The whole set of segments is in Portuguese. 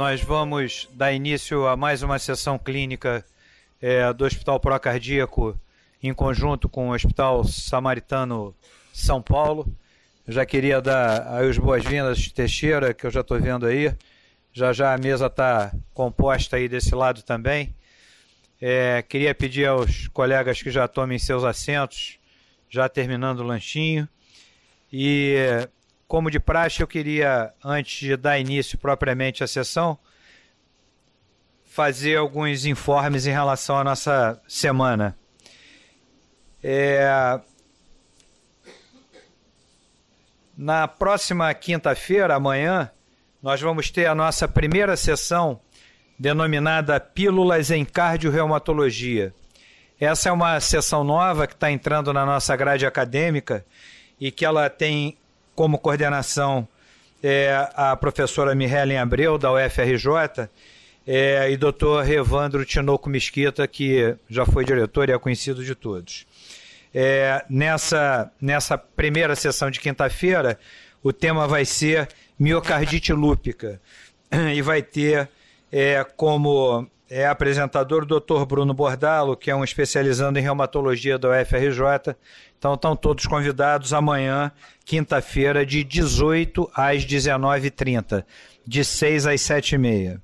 nós vamos dar início a mais uma sessão clínica do Hospital Procardíaco em conjunto com o Hospital Samaritano São Paulo. Eu já queria dar aí as boas-vindas, Teixeira, que eu já estou vendo aí. Já a mesa está composta aí desse lado também. Queria pedir aos colegas que já tomem seus assentos, já terminando o lanchinho. E, como de praxe, eu queria, antes de dar início propriamente à sessão, fazer alguns informes em relação à nossa semana. Na próxima quinta-feira, amanhã, nós vamos ter a nossa primeira sessão denominada Pílulas em Cardiorreumatologia. Essa é uma sessão nova que está entrando na nossa grade acadêmica e que ela tem como coordenação a professora Mirellen Abreu, da UFRJ, e Dr. Evandro Tinoco Mesquita, que já foi diretor e é conhecido de todos. Nessa primeira sessão de quinta-feira, o tema vai ser miocardite lúpica e vai ter como apresentador o Dr. Bruno Bordalo, que é um especializando em reumatologia da UFRJ. Então estão todos convidados amanhã, quinta-feira, de 18 às 19h30, de 6 às 7h30.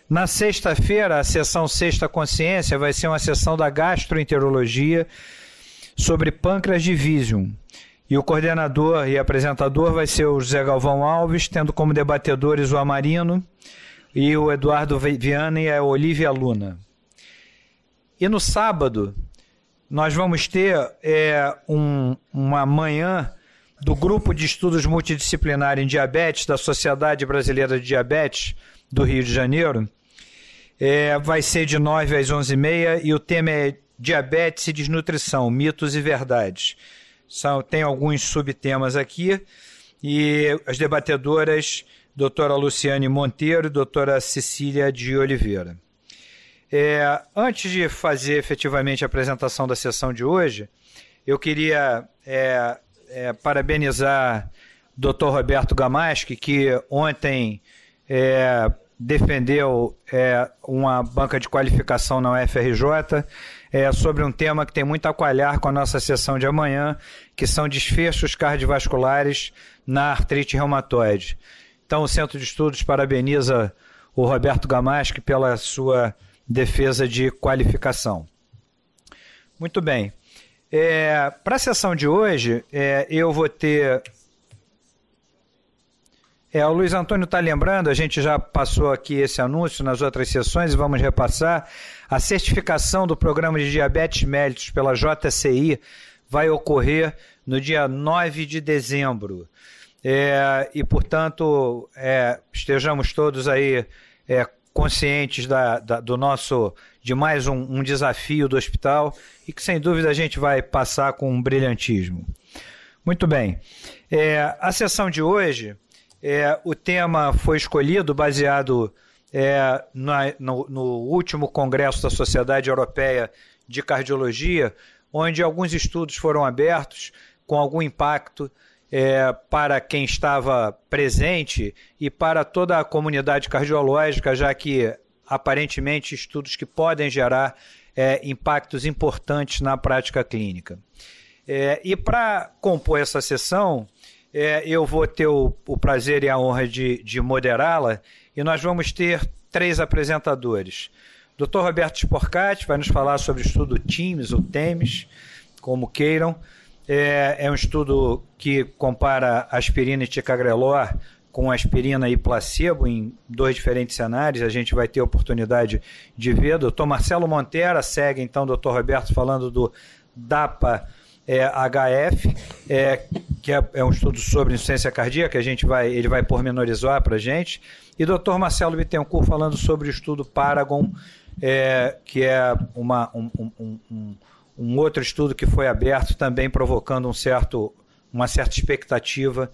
Na sexta-feira, a sessão Sexta Consciência vai ser uma sessão da gastroenterologia sobre pâncreas de Visium. E o coordenador e apresentador vai ser o José Galvão Alves, tendo como debatedores o Amarino, e o Eduardo Viana e a Olivia Luna. E no sábado, nós vamos ter uma manhã do Grupo de Estudos Multidisciplinar em Diabetes, da Sociedade Brasileira de Diabetes, do Rio de Janeiro. Vai ser de 9 às 11h30 e o tema é Diabetes e Desnutrição, Mitos e Verdades. Tem alguns subtemas aqui e as debatedoras, doutora Luciane Monteiro e doutora Cecília de Oliveira. Antes de fazer efetivamente a apresentação da sessão de hoje, eu queria parabenizar o doutor Roberto Gamaschi, que ontem defendeu uma banca de qualificação na UFRJ sobre um tema que tem muito a coalhar com a nossa sessão de amanhã, que são desfechos cardiovasculares na artrite reumatoide. Então, o Centro de Estudos parabeniza o Roberto Gamaschi pela sua defesa de qualificação. Muito bem. Para a sessão de hoje, eu vou ter... o Luiz Antônio está lembrando, a gente já passou aqui esse anúncio nas outras sessões e vamos repassar. A certificação do Programa de Diabetes Mellitus pela JCI vai ocorrer no dia 9 de dezembro. E, portanto, estejamos todos aí conscientes de mais um desafio do hospital e que, sem dúvida, a gente vai passar com um brilhantismo. Muito bem. A sessão de hoje, o tema foi escolhido baseado no último Congresso da Sociedade Europeia de Cardiologia, onde alguns estudos foram abertos com algum impacto para quem estava presente e para toda a comunidade cardiológica, já que, aparentemente, estudos que podem gerar impactos importantes na prática clínica. E para compor essa sessão, eu vou ter o prazer e a honra de moderá-la, e nós vamos ter 3 apresentadores. O Dr. Roberto Sporcati vai nos falar sobre o estudo TEAMS, ou TEMS, como queiram. É um estudo que compara aspirina e ticagrelor com aspirina e placebo em 2 diferentes cenários. A gente vai ter a oportunidade de ver. O Dr. Marcelo Montera segue, então, o Dr. Roberto falando do DAPA-HF, que é um estudo sobre insuficiência cardíaca, ele vai pormenorizar para a gente. E o Dr. Marcelo Bittencourt falando sobre o estudo Paragon, que é um outro estudo que foi aberto, também provocando uma certa expectativa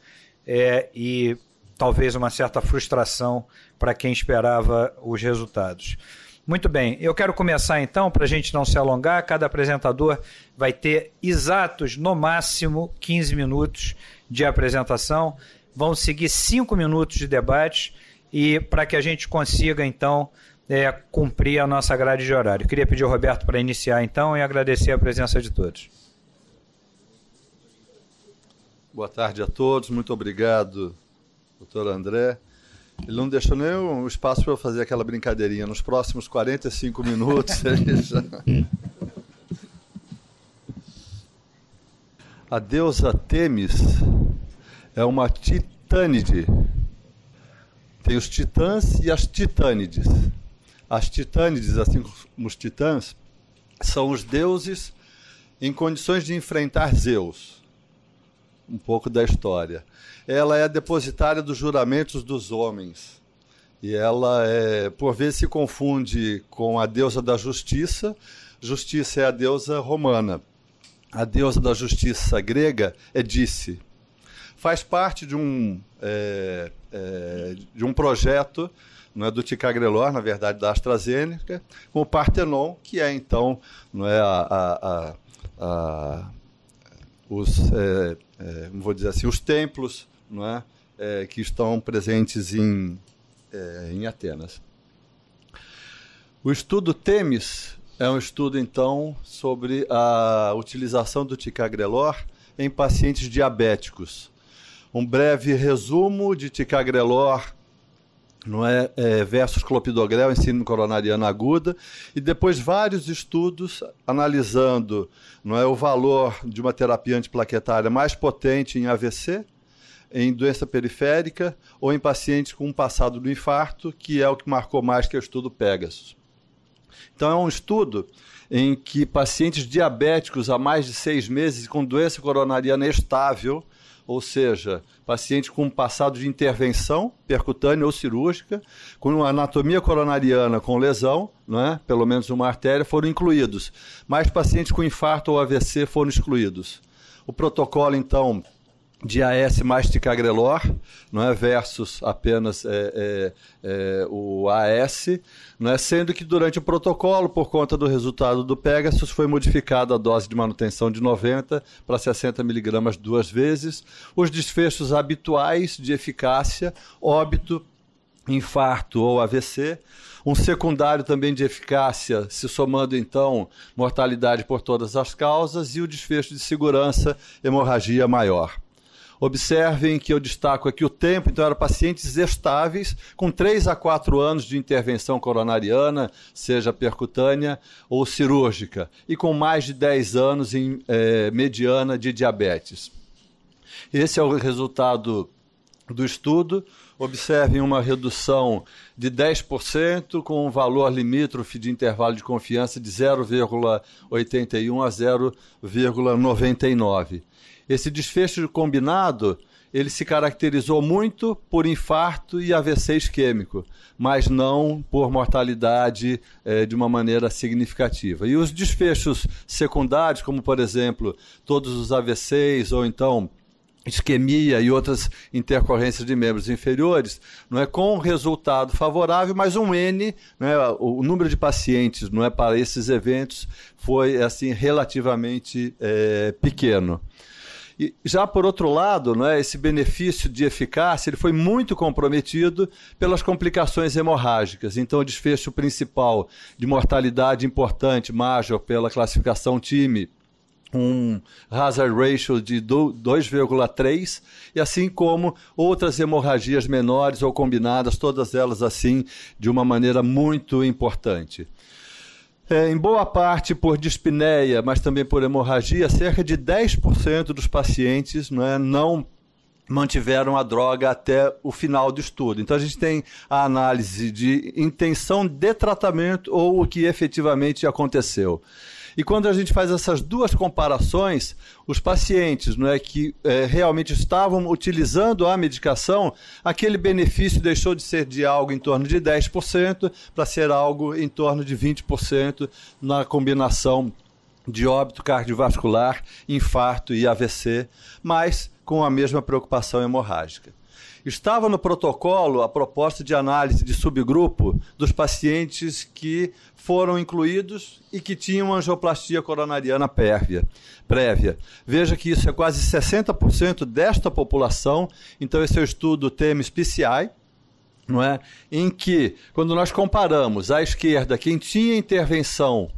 e talvez uma certa frustração para quem esperava os resultados. Muito bem, eu quero começar então, para a gente não se alongar. Cada apresentador vai ter exatos, no máximo, 15 minutos de apresentação. Vão seguir 5 minutos de debate e para que a gente consiga, então, cumprir a nossa grade de horário. Queria pedir ao Roberto para iniciar, então, e agradecer a presença de todos. Boa tarde a todos, muito obrigado, doutor André. Ele não deixou nem o espaço para eu fazer aquela brincadeirinha. Nos próximos 45 minutos, ele já... A deusa Têmis é uma titânide. Tem os titãs e as titânides. As titânides, assim como os titãs, são os deuses em condições de enfrentar Zeus. Um pouco da história. Ela é a depositária dos juramentos dos homens. E ela, por vezes, se confunde com a deusa da justiça. Justiça é a deusa romana. A deusa da justiça grega é Dice. Faz parte de um projeto, não é, do Ticagrelor, na verdade da AstraZeneca, com o Partenon, que é então, não é, vou dizer assim, os templos, não é, que estão presentes em Atenas. O estudo Têmis é um estudo, então, sobre a utilização do Ticagrelor em pacientes diabéticos. Um breve resumo de Ticagrelor, não é, versus clopidogrel em síndrome coronariana aguda, e depois vários estudos analisando, não é, o valor de uma terapia antiplaquetária mais potente em AVC, em doença periférica ou em pacientes com um passado do infarto, que é o que marcou mais, que é o estudo Pegasus. Então é um estudo em que pacientes diabéticos há mais de 6 meses com doença coronariana estável, ou seja, paciente com passado de intervenção percutânea ou cirúrgica, com uma anatomia coronariana com lesão, não é? Pelo menos uma artéria, foram incluídos. Mas pacientes com infarto ou AVC foram excluídos. O protocolo, então, de AS mais Ticagrelor, não é, versus apenas o AS, não é, sendo que durante o protocolo, por conta do resultado do Pegasus, foi modificada a dose de manutenção de 90 para 60 miligramas 2 vezes. Os desfechos habituais de eficácia, óbito, infarto ou AVC. Um secundário também de eficácia, se somando então mortalidade por todas as causas, e o desfecho de segurança, hemorragia maior. Observem que eu destaco aqui o tempo, então eram pacientes estáveis, com 3 a 4 anos de intervenção coronariana, seja percutânea ou cirúrgica, e com mais de 10 anos em mediana de diabetes. Esse é o resultado do estudo. Observem uma redução de 10% com um valor limítrofe de intervalo de confiança de 0,81 a 0,99. Esse desfecho combinado, ele se caracterizou muito por infarto e AVC isquêmico, mas não por mortalidade de uma maneira significativa. E os desfechos secundários, como por exemplo, todos os AVCs ou então isquemia e outras intercorrências de membros inferiores, não é, com resultado favorável, mas um N, não é, o número de pacientes, não é, para esses eventos foi assim relativamente pequeno. E já por outro lado, não é, esse benefício de eficácia ele foi muito comprometido pelas complicações hemorrágicas. Então o desfecho principal de mortalidade importante, major, pela classificação TIMI, um hazard ratio de 2,3, e assim como outras hemorragias menores ou combinadas, todas elas assim de uma maneira muito importante. Em boa parte por dispneia, mas também por hemorragia, cerca de 10% dos pacientes não mantiveram a droga até o final do estudo. Então a gente tem a análise de intenção de tratamento ou o que efetivamente aconteceu. E quando a gente faz essas duas comparações, os pacientes que realmente estavam utilizando a medicação, aquele benefício deixou de ser de algo em torno de 10% para ser algo em torno de 20% na combinação de óbito cardiovascular, infarto e AVC, mas com a mesma preocupação hemorrágica. Estava no protocolo a proposta de análise de subgrupo dos pacientes que foram incluídos e que tinham angioplastia coronariana prévia. Veja que isso é quase 60% desta população, então esse é o estudo TEMIS-PCI, não é? Em que, quando nós comparamos à esquerda quem tinha intervenção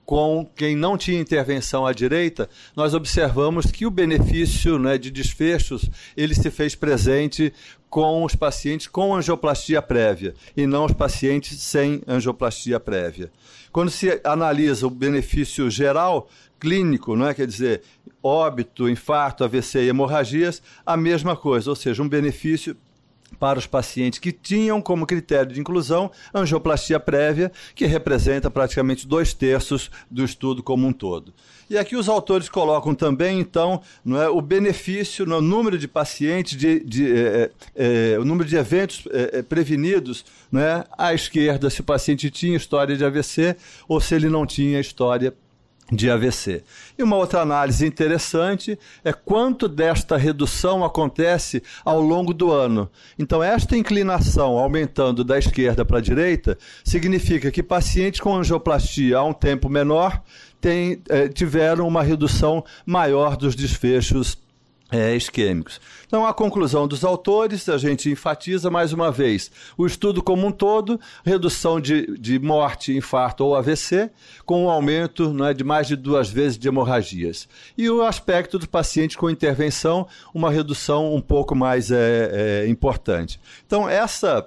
com quem não tinha intervenção à direita, nós observamos que o benefício, né, de desfechos ele se fez presente com os pacientes com angioplastia prévia e não os pacientes sem angioplastia prévia. Quando se analisa o benefício geral, clínico, não é? Quer dizer, óbito, infarto, AVC e hemorragias, a mesma coisa, ou seja, um benefício para os pacientes que tinham como critério de inclusão angioplastia prévia, que representa praticamente 2/3 do estudo como um todo. E aqui os autores colocam também, então, não é, o benefício no número de pacientes, o número de eventos prevenidos, não é, à esquerda, se o paciente tinha história de AVC ou se ele não tinha história de AVC. E uma outra análise interessante é quanto desta redução acontece ao longo do ano. Então, esta inclinação aumentando da esquerda para a direita significa que pacientes com angioplastia há um tempo menor tiveram uma redução maior dos desfechos isquêmicos. Então, a conclusão dos autores, a gente enfatiza mais uma vez o estudo como um todo, redução de morte, infarto ou AVC, com um aumento, não é, de mais de 2 vezes de hemorragias. E o aspecto do paciente com intervenção, uma redução um pouco mais importante. Então, essa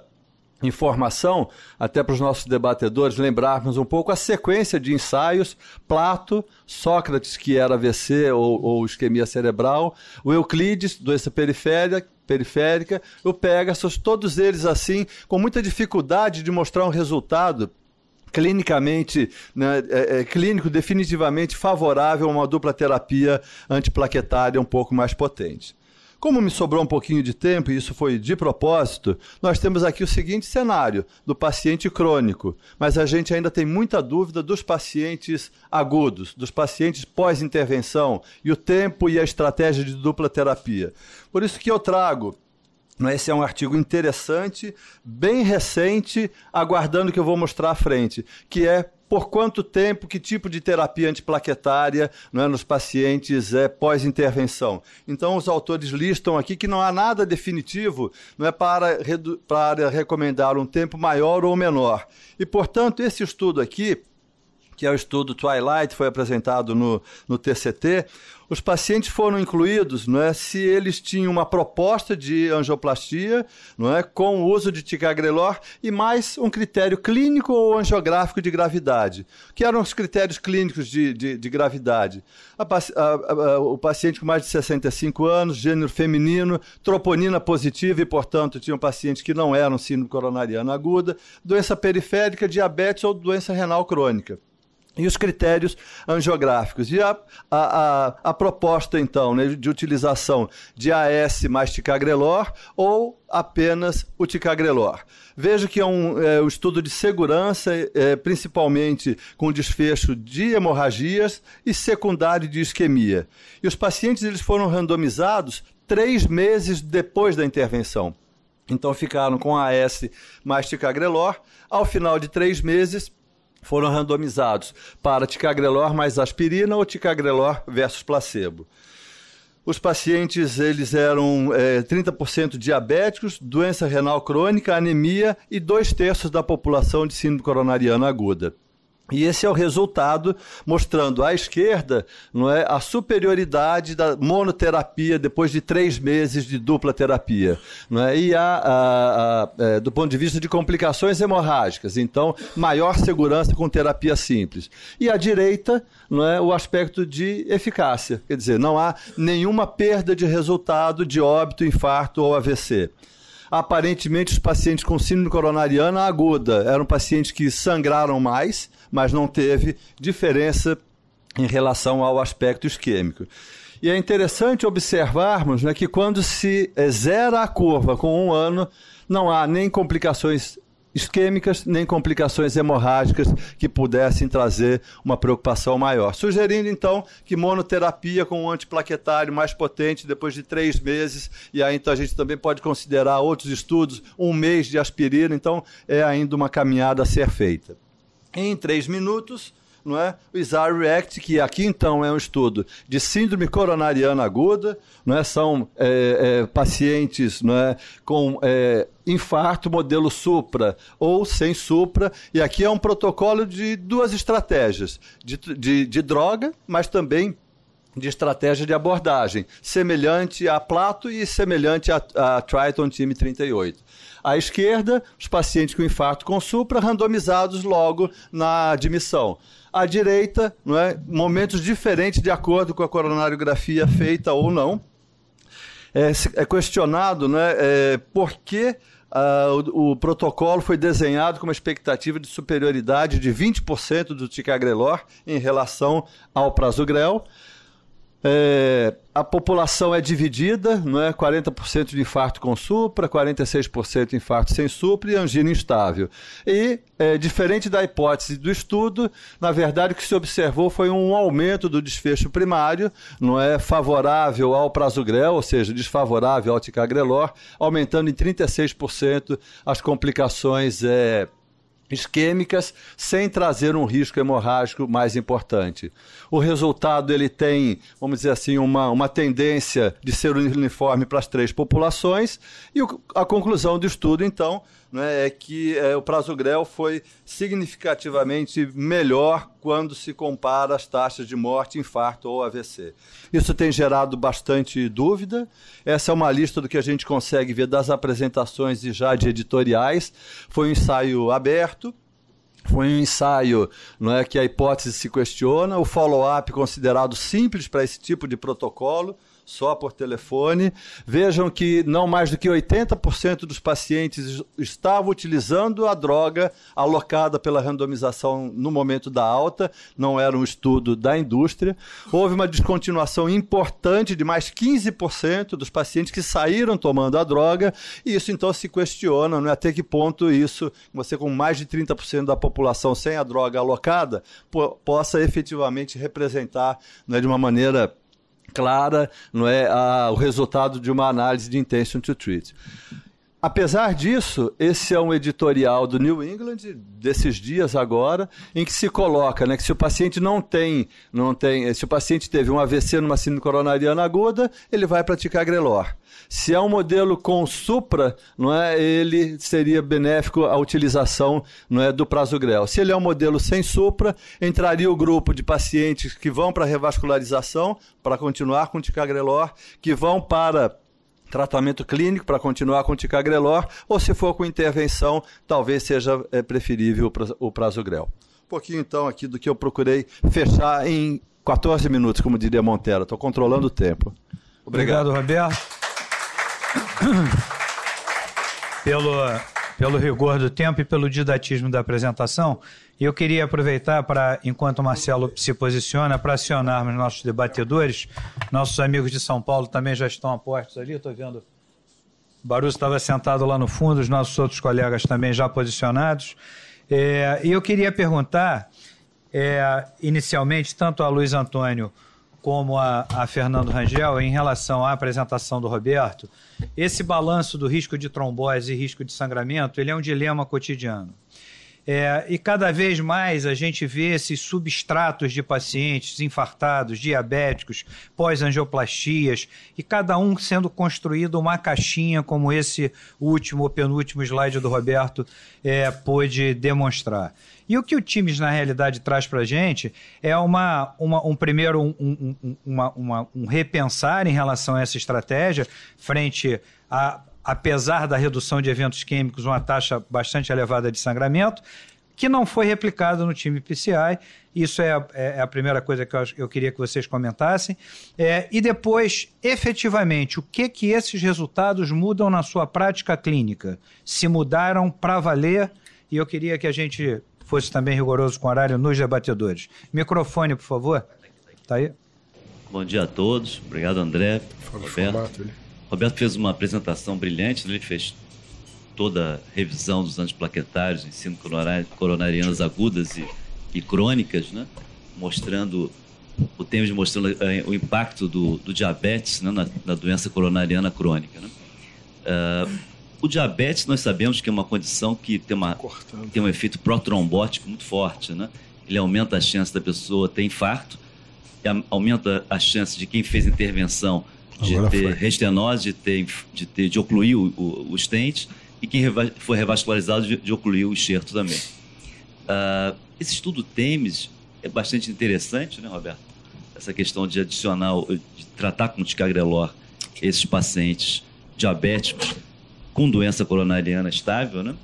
informação, até para os nossos debatedores lembrarmos um pouco a sequência de ensaios: Plato, Sócrates, que era AVC ou isquemia cerebral, o Euclides, doença periférica, o Pegasus, todos eles assim, com muita dificuldade de mostrar um resultado clinicamente, né, clínico definitivamente favorável a uma dupla terapia antiplaquetária um pouco mais potente. Como me sobrou um pouquinho de tempo, e isso foi de propósito, nós temos aqui o seguinte cenário do paciente crônico, mas a gente ainda tem muita dúvida dos pacientes agudos, dos pacientes pós-intervenção, e o tempo e a estratégia de dupla terapia. Por isso que eu trago, esse é um artigo interessante, bem recente, aguardando o que eu vou mostrar à frente, que é por quanto tempo, que tipo de terapia antiplaquetária, não é, nos pacientes pós-intervenção. Então, os autores listam aqui que não há nada definitivo, não é, para recomendar um tempo maior ou menor. E, portanto, esse estudo aqui, que é o estudo Twilight, foi apresentado no TCT, os pacientes foram incluídos, não é, se eles tinham uma proposta de angioplastia, não é, com o uso de ticagrelor e mais um critério clínico ou angiográfico de gravidade. Que eram os critérios clínicos de gravidade? O paciente com mais de 65 anos, gênero feminino, troponina positiva e, portanto, tinham pacientes que não eram síndrome coronariana aguda, doença periférica, diabetes ou doença renal crônica. E os critérios angiográficos. E a proposta, então, né, de utilização de AS mais ticagrelor ou apenas o ticagrelor. Veja que é um estudo de segurança, principalmente com desfecho de hemorragias e secundário de isquemia. E os pacientes eles foram randomizados 3 meses depois da intervenção. Então, ficaram com AS mais ticagrelor. Ao final de 3 meses, foram randomizados para ticagrelor mais aspirina ou ticagrelor versus placebo. Os pacientes eles eram 30% diabéticos, doença renal crônica, anemia e 2/3 da população de síndrome coronariana aguda. E esse é o resultado mostrando à esquerda, não é, a superioridade da monoterapia depois de 3 meses de dupla terapia. Não é? E do ponto de vista de complicações hemorrágicas, então maior segurança com terapia simples. E à direita, não é, o aspecto de eficácia, quer dizer, não há nenhuma perda de resultado de óbito, infarto ou AVC. Aparentemente, os pacientes com síndrome coronariana aguda eram pacientes que sangraram mais, mas não teve diferença em relação ao aspecto isquêmico. E é interessante observarmos, né, que quando se zera a curva com 1 ano, não há nem complicações isquêmicas, nem complicações hemorrágicas que pudessem trazer uma preocupação maior. Sugerindo, então, que monoterapia com um antiplaquetário mais potente depois de 3 meses, e aí então a gente também pode considerar outros estudos, 1 mês de aspirina, então é ainda uma caminhada a ser feita. Em 3 minutos, não é, o ISAR-REACT, que aqui então é um estudo de síndrome coronariana aguda, não é, são pacientes, não é, com infarto modelo supra ou sem supra, e aqui é um protocolo de duas estratégias, de droga, mas também de estratégia de abordagem, semelhante a Plato e semelhante a Triton Time 38. À esquerda, os pacientes com infarto com supra, randomizados logo na admissão. À direita, não é, momentos diferentes de acordo com a coronariografia feita ou não. É questionado, né, por que o protocolo foi desenhado com uma expectativa de superioridade de 20% do ticagrelor em relação ao prasugrel. A população é dividida, não é? 40% de infarto com supra, 46% de infarto sem supra e angina instável. E, diferente da hipótese do estudo, na verdade o que se observou foi um aumento do desfecho primário, não é, favorável ao prasugrel, ou seja, desfavorável ao ticagrelor, aumentando em 36% as complicações isquêmicas, sem trazer um risco hemorrágico mais importante. O resultado ele tem, vamos dizer assim, uma tendência de ser uniforme para as três populações, e a conclusão do estudo, então, né, é que o prasugrel foi significativamente melhor quando se compara as taxas de morte, infarto ou AVC. Isso tem gerado bastante dúvida. Essa é uma lista do que a gente consegue ver das apresentações e já de editoriais. Foi um ensaio aberto, foi um ensaio, não é, que a hipótese se questiona, o follow-up considerado simples para esse tipo de protocolo, só por telefone. Vejam que não mais do que 80% dos pacientes estavam utilizando a droga alocada pela randomização no momento da alta, não era um estudo da indústria. Houve uma descontinuação importante de mais 15% dos pacientes que saíram tomando a droga, e isso então se questiona, não é, até que ponto isso, você com mais de 30% da população sem a droga alocada, possa efetivamente representar, não é, de uma maneira clara, não é, o resultado de uma análise de intention to treat. Apesar disso, esse é um editorial do New England, desses dias agora, em que se coloca, né, que se o paciente se o paciente teve um AVC numa síndrome coronariana aguda, ele vai para ticagrelor. Se é um modelo com supra, não é, ele seria benéfico à utilização, não é, do prasugrel. Se ele é um modelo sem supra, entraria o grupo de pacientes que vão para revascularização, para continuar com ticagrelor, que vão para tratamento clínico para continuar com ticagrelor, ou se for com intervenção, talvez seja preferível o prasugrel. Um pouquinho então aqui do que eu procurei fechar em 14 minutos, como diria Montero. Estou controlando o tempo. Obrigado, Roberto. Pelo rigor do tempo e pelo didatismo da apresentação. E eu queria aproveitar para, enquanto o Marcelo se posiciona, para acionarmos nossos debatedores. Nossos amigos de São Paulo também já estão a postos ali, estou vendo. O Barroso estava sentado lá no fundo, os nossos outros colegas também já posicionados. E eu queria perguntar, inicialmente, tanto a Luiz Antônio como a Fernando Rangel, em relação à apresentação do Roberto, esse balanço do risco de trombose e risco de sangramento, ele é um dilema cotidiano. E cada vez mais a gente vê esses substratos de pacientes infartados, diabéticos, pós-angioplastias, e cada um sendo construído uma caixinha, como esse último ou penúltimo slide do Roberto pôde demonstrar. E o que o TIMS, na realidade, traz para a gente é um repensar em relação a essa estratégia, frente a, apesar da redução de eventos químicos, uma taxa bastante elevada de sangramento, que não foi replicada no time PCI. Isso é a primeira coisa que eu queria que vocês comentassem. E depois, efetivamente, o que esses resultados mudam na sua prática clínica? Se mudaram para valer, e eu queria que a gente fosse também rigoroso com o horário nos debatedores. Microfone, por favor. Tá aí. Bom dia a todos. Obrigado, André. Roberto fez uma apresentação brilhante, ele fez toda a revisão dos antiplaquetários em síndrome coronarianas agudas e crônicas, né? Mostrando o impacto do diabetes, né? na doença coronariana crônica, né? O diabetes, nós sabemos que é uma condição que tem um efeito protrombótico muito forte, né? ele aumenta a chance da pessoa ter infarto, aumenta a chance de quem fez intervenção de ter restenose, de ocluir o stent, e quem foi revascularizado de ocluir o enxerto também. Esse estudo TEMES é bastante interessante, né, Roberto? Essa questão de de tratar com ticagrelor esses pacientes diabéticos com doença coronariana estável, né?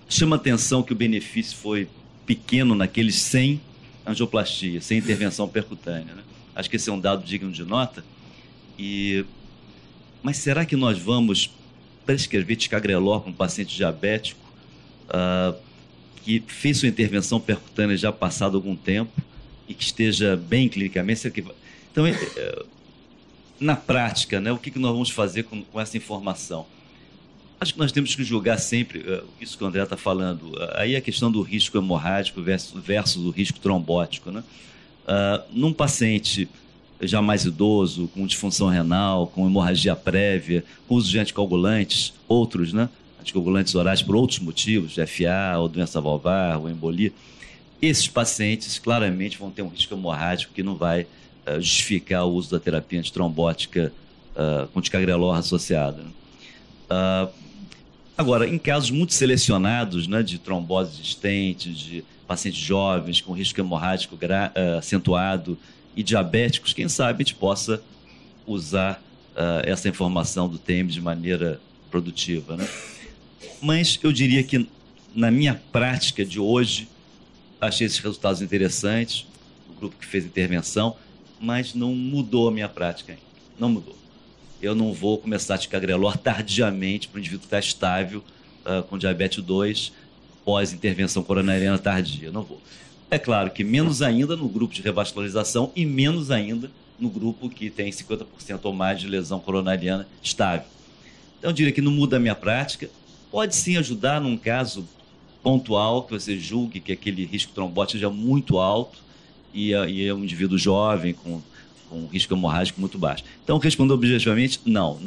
Chama atenção que o benefício foi pequeno naqueles sem angioplastia, sem intervenção percutânea, né? Acho que esse é um dado digno de nota. Mas será que nós vamos prescrever ticagrelor para um paciente diabético que fez sua intervenção percutânea já passado algum tempo e que esteja bem clinicamente? Então, na prática, né, o que nós vamos fazer com essa informação? Acho que nós temos que julgar sempre isso que o André está falando. Aí a questão do risco hemorrágico versus o risco trombótico, né? Num paciente já mais idoso, com disfunção renal, com hemorragia prévia, com uso de anticoagulantes, outros, né? Anticoagulantes orais por outros motivos, FA, ou doença valvar, ou embolia, esses pacientes claramente vão ter um risco hemorrágico que não vai justificar o uso da terapia antitrombótica com ticagrelor associada, né? Agora, em casos muito selecionados, né, de trombose de stent, de pacientes jovens com risco hemorrágico acentuado e diabéticos, quem sabe a gente possa usar essa informação do TEMES de maneira produtiva, né? Mas eu diria que, na minha prática de hoje, achei esses resultados interessantes, o grupo que fez intervenção, mas não mudou a minha prática ainda. Não mudou. Eu não vou começar a ticagrelor tardiamente para o indivíduo que está estável com diabetes 2 pós-intervenção coronariana tardia. Não vou. É claro que menos ainda no grupo de revascularização e menos ainda no grupo que tem 50% ou mais de lesão coronariana estável. Então, eu diria que não muda a minha prática. Pode sim ajudar num caso pontual que você julgue que aquele risco trombótico seja muito alto e é um indivíduo jovem com risco hemorrágico muito baixo. Então, respondendo objetivamente, não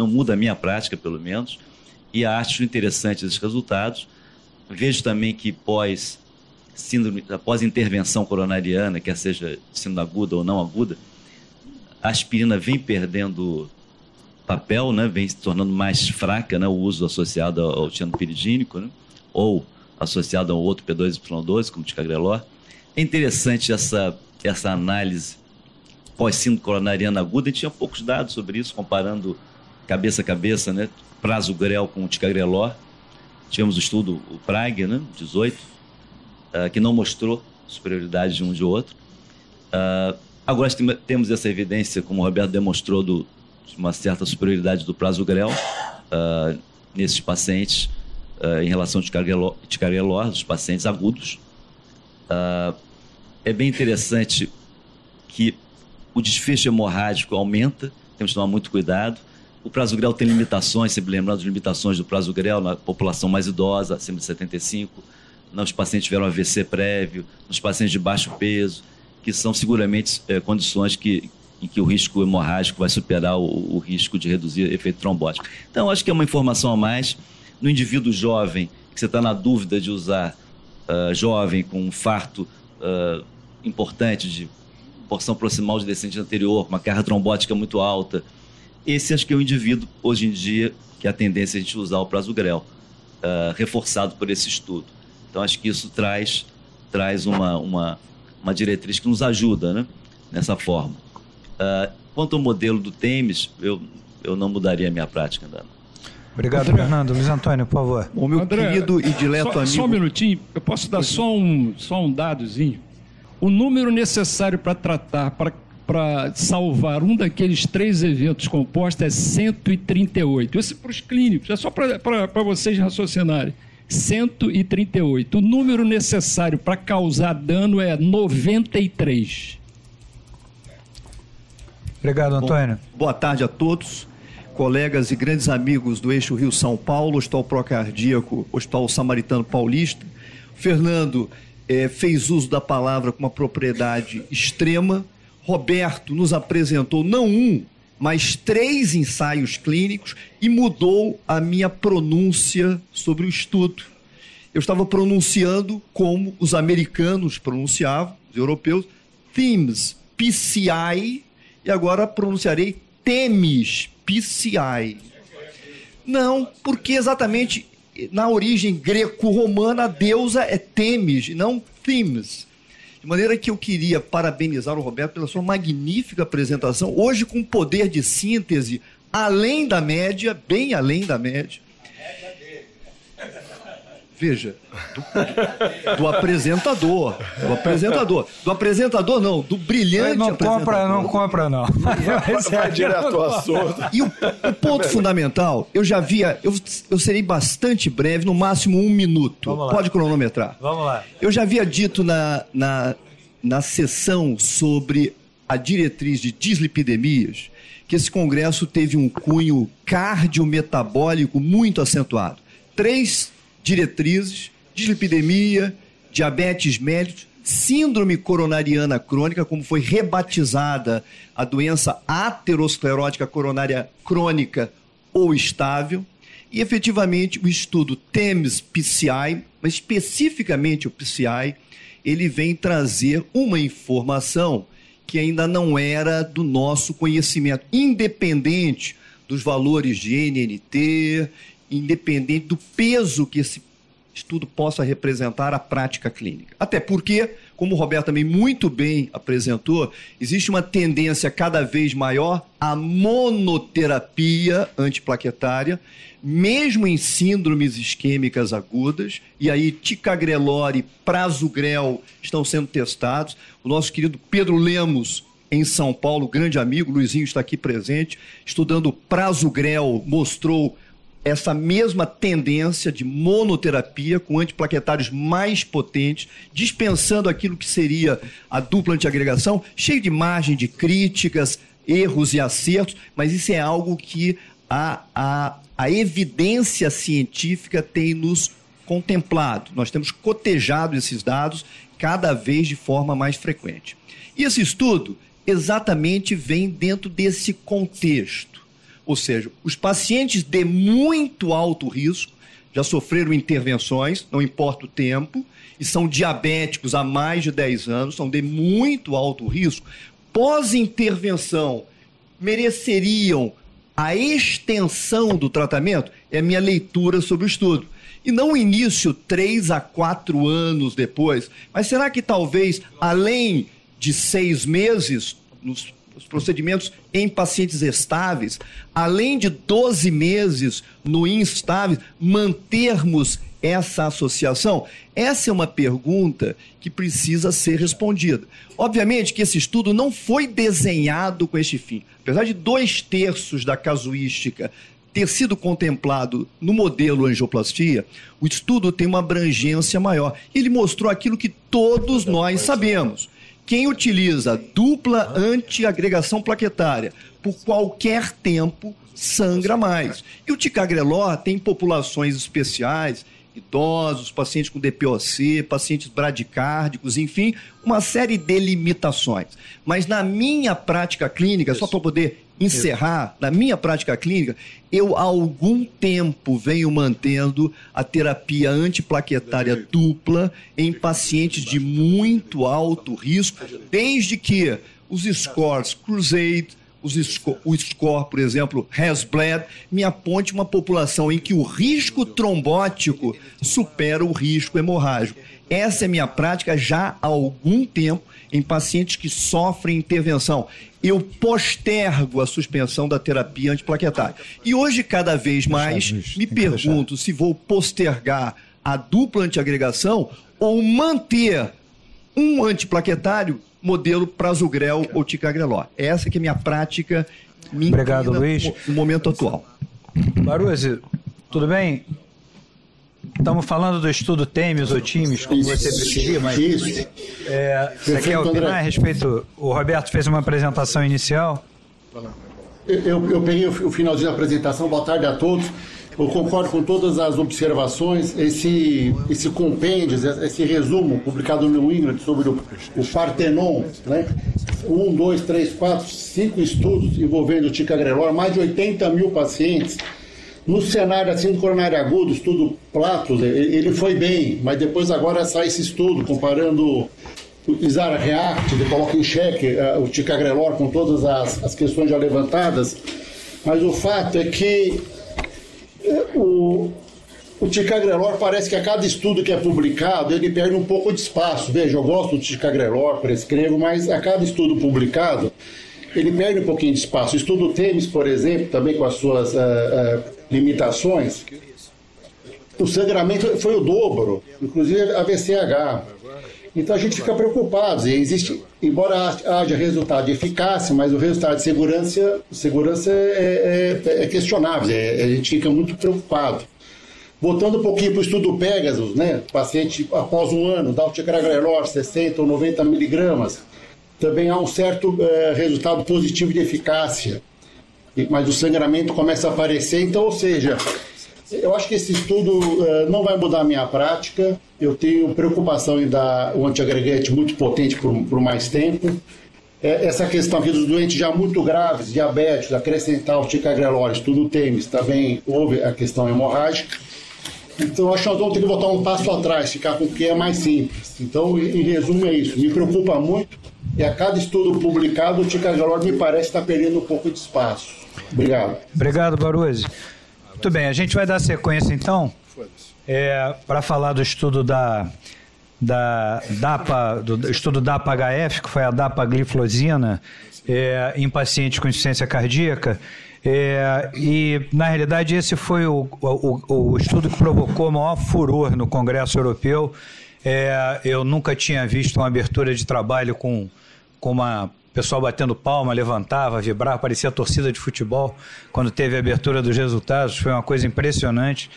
muda a minha prática, pelo menos, e acho interessante esses resultados. Vejo também que após intervenção coronariana, quer seja síndrome aguda ou não aguda, a aspirina vem perdendo papel, né? Vem se tornando mais fraca, né? O uso associado ao tianopiridínico, né? Ou associado a um outro P2Y12, como ticagrelor. É interessante essa análise pós-síndrome coronariana aguda. A gente tinha poucos dados sobre isso, comparando cabeça a cabeça, né? Prasugrel com o ticagrelor. Tivemos o estudo, o PRAG, né? 18, que não mostrou superioridade de um de outro. Agora temos essa evidência, como o Roberto demonstrou, de uma certa superioridade do prasugrel nesses pacientes em relação ao ticagrelor, dos pacientes agudos. É bem interessante que o desfecho hemorrágico aumenta, temos que tomar muito cuidado. O prasugrel tem limitações, sempre lembrando das limitações do prasugrel na população mais idosa, acima de 75, nos pacientes que tiveram AVC prévio, nos pacientes de baixo peso, que são seguramente condições em que o risco hemorrágico vai superar o risco de reduzir efeito trombótico. Então, acho que é uma informação a mais. No indivíduo jovem, que você está na dúvida de usar jovem com um infarto importante de porção proximal de descendente anterior, com uma carga trombótica muito alta, esse acho que é o indivíduo, hoje em dia, que é a tendência a gente usar o prasugrel, reforçado por esse estudo. Então, acho que isso traz uma diretriz que nos ajuda, né, nessa forma. Quanto ao modelo do TEMES, eu não mudaria a minha prática ainda. Obrigado, André. Fernando. Luiz Antônio, por favor. O meu André, querido e dileto amigo... Só um minutinho, eu posso dar só um dadozinho? O número necessário para tratar, para salvar um daqueles 3 eventos compostos é 138. Isso para os clínicos, é só para vocês raciocinarem. 138. O número necessário para causar dano é 93. Obrigado, Antônio. Boa tarde a todos, colegas e grandes amigos do Eixo Rio-São Paulo, Hospital Procardíaco, Hospital Samaritano Paulista. Fernando fez uso da palavra com uma propriedade extrema. Roberto nos apresentou não um, mas 3 ensaios clínicos e mudou a minha pronúncia sobre o estudo. eu estava pronunciando como os americanos pronunciavam, os europeus, THEMS, PCI, e agora pronunciarei THEMIS, PCI. Não, porque exatamente na origem greco-romana a deusa é Temis, não THEMS. De maneira que eu queria parabenizar o Roberto pela sua magnífica apresentação, hoje com poder de síntese além da média, bem além da média. Veja, do apresentador. Do brilhante apresentador. Não compra, não. Vai direto ao assunto. E o ponto fundamental, eu serei bastante breve, no máximo 1 minuto. Pode cronometrar. Vamos lá. Eu já havia dito na sessão sobre a diretriz de dislipidemias que esse congresso teve um cunho cardiometabólico muito acentuado. 3 diretrizes: dislipidemia, diabetes mellitus, síndrome coronariana crônica, como foi rebatizada a doença aterosclerótica coronária crônica ou estável, e efetivamente o estudo THEMS-PCI, mas especificamente o PCI, ele vem trazer uma informação que ainda não era do nosso conhecimento, independente dos valores de NNT, independente do peso que esse estudo possa representar à prática clínica. Até porque, como o Roberto também muito bem apresentou, existe uma tendência cada vez maior à monoterapia antiplaquetária, mesmo em síndromes isquêmicas agudas, e aí ticagrelor e prasugrel estão sendo testados. O nosso querido Pedro Lemos, em São Paulo, grande amigo, Luizinho está aqui presente, estudando prasugrel, mostrou essa mesma tendência de monoterapia com antiplaquetários mais potentes, dispensando aquilo que seria a dupla antiagregação, cheio de margem de críticas, erros e acertos, mas isso é algo que a evidência científica tem nos contemplado. Nós temos cotejado esses dados cada vez de forma mais frequente. E esse estudo exatamente vem dentro desse contexto. Ou seja, os pacientes de muito alto risco já sofreram intervenções, não importa o tempo, e são diabéticos há mais de 10 anos, são de muito alto risco, pós-intervenção mereceriam a extensão do tratamento? É a minha leitura sobre o estudo. E não o início 3 a 4 anos depois, mas será que talvez, além de 6 meses, os procedimentos em pacientes estáveis, além de 12 meses no instável, mantermos essa associação? Essa é uma pergunta que precisa ser respondida. Obviamente que esse estudo não foi desenhado com este fim. Apesar de 2/3 da casuística ter sido contemplado no modelo angioplastia, o estudo tem uma abrangência maior. Ele mostrou aquilo que todos nós sabemos. Quem utiliza dupla antiagregação plaquetária por qualquer tempo sangra mais. E o ticagrelor tem populações especiais, idosos, pacientes com DPOC, pacientes bradicárdicos, enfim, uma série de limitações. Mas na minha prática clínica, só para poder encerrar, na minha prática clínica, eu há algum tempo venho mantendo a terapia antiplaquetária dupla em pacientes de muito alto risco, desde que os scores Crusade, o score, por exemplo, HAS-BLED, me aponte uma população em que o risco trombótico supera o risco hemorrágico. Essa é minha prática já há algum tempo em pacientes que sofrem intervenção. Eu postergo a suspensão da terapia antiplaquetária. E hoje, cada vez mais, me pergunto se vou postergar a dupla antiagregação ou manter um antiplaquetário modelo prasugrel ou ticagrelor. Essa que é a minha prática. Obrigado, Luiz. No momento atual. Baruzzi, tudo bem? Estamos falando do estudo THEMIS ou TIMES, como você preferir, mas você quer opinar a respeito? O Roberto fez uma apresentação inicial. Eu peguei o finalzinho da apresentação. Boa tarde a todos. Eu concordo com todas as observações. Esse compêndio, esse resumo publicado no New England sobre o Parthenon, né? 1, 2, 3, 4, 5 estudos envolvendo o ticagrelor, mais de 80 mil pacientes, No cenário assim do coronário agudo, estudo Platos, ele foi bem, mas depois agora sai esse estudo comparando o Isara React, ele coloca em xeque o ticagrelor com todas as questões já levantadas, mas o fato é que o ticagrelor parece que a cada estudo que é publicado ele perde um pouco de espaço. Veja, eu gosto do ticagrelor, prescrevo, mas a cada estudo publicado ele perde um pouquinho de espaço. O estudo Temis, por exemplo, também com as suas limitações, o sangramento foi o dobro, inclusive a VCH. Então a gente fica preocupado. Existe, embora haja resultado de eficácia, mas o resultado de segurança é questionável. A gente fica muito preocupado. Voltando um pouquinho para o estudo Pegasus, né? O paciente, após um ano, dá o ticagrelor 60 ou 90 miligramas. Também há um certo resultado positivo de eficácia, mas o sangramento começa a aparecer. Então, ou seja, eu acho que esse estudo não vai mudar a minha prática. Eu tenho preocupação em dar um antiagregante muito potente por mais tempo. Essa questão aqui dos doentes já muito graves, diabéticos, acrescentar o ticagrelor, estudo Temis, também houve a questão hemorrágica. Então, acho que nós vamos ter que voltar um passo atrás, ficar com o que é mais simples. Então, em resumo, é isso. Me preocupa muito e a cada estudo publicado, o ticagrelor me parece estar perdendo um pouco de espaço. Obrigado. Obrigado, Baruzzi. Muito bem, a gente vai dar sequência, então, para falar do estudo da DAPA, do estudo DAPA-HF, que foi a dapagliflozina, em pacientes com insuficiência cardíaca. E, na realidade, esse foi o estudo que provocou o maior furor no Congresso Europeu. Eu nunca tinha visto uma abertura de trabalho com uma pessoal batendo palma, levantava, vibrava, parecia torcida de futebol quando teve a abertura dos resultados. Foi uma coisa impressionante.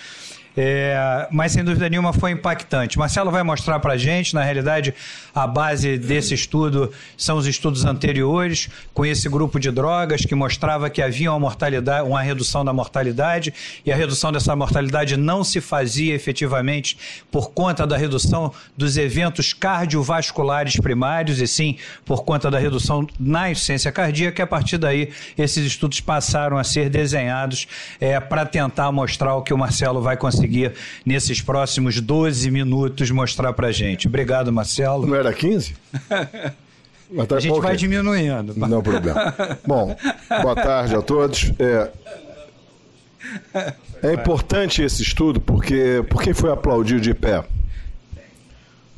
Mas sem dúvida nenhuma foi impactante. Marcelo vai mostrar para a gente, na realidade, a base desse estudo são os estudos anteriores, com esse grupo de drogas que mostrava que havia uma redução da mortalidade, e a redução dessa mortalidade não se fazia efetivamente por conta da redução dos eventos cardiovasculares primários, e sim por conta da redução na insuficiência cardíaca, e a partir daí esses estudos passaram a ser desenhados para tentar mostrar o que o Marcelo vai conseguir nesses próximos 12 minutos mostrar para a gente. Obrigado, Marcelo. Não era 15? A gente vai diminuindo. Não problema. Bom, boa tarde a todos. É importante esse estudo porque foi aplaudido de pé.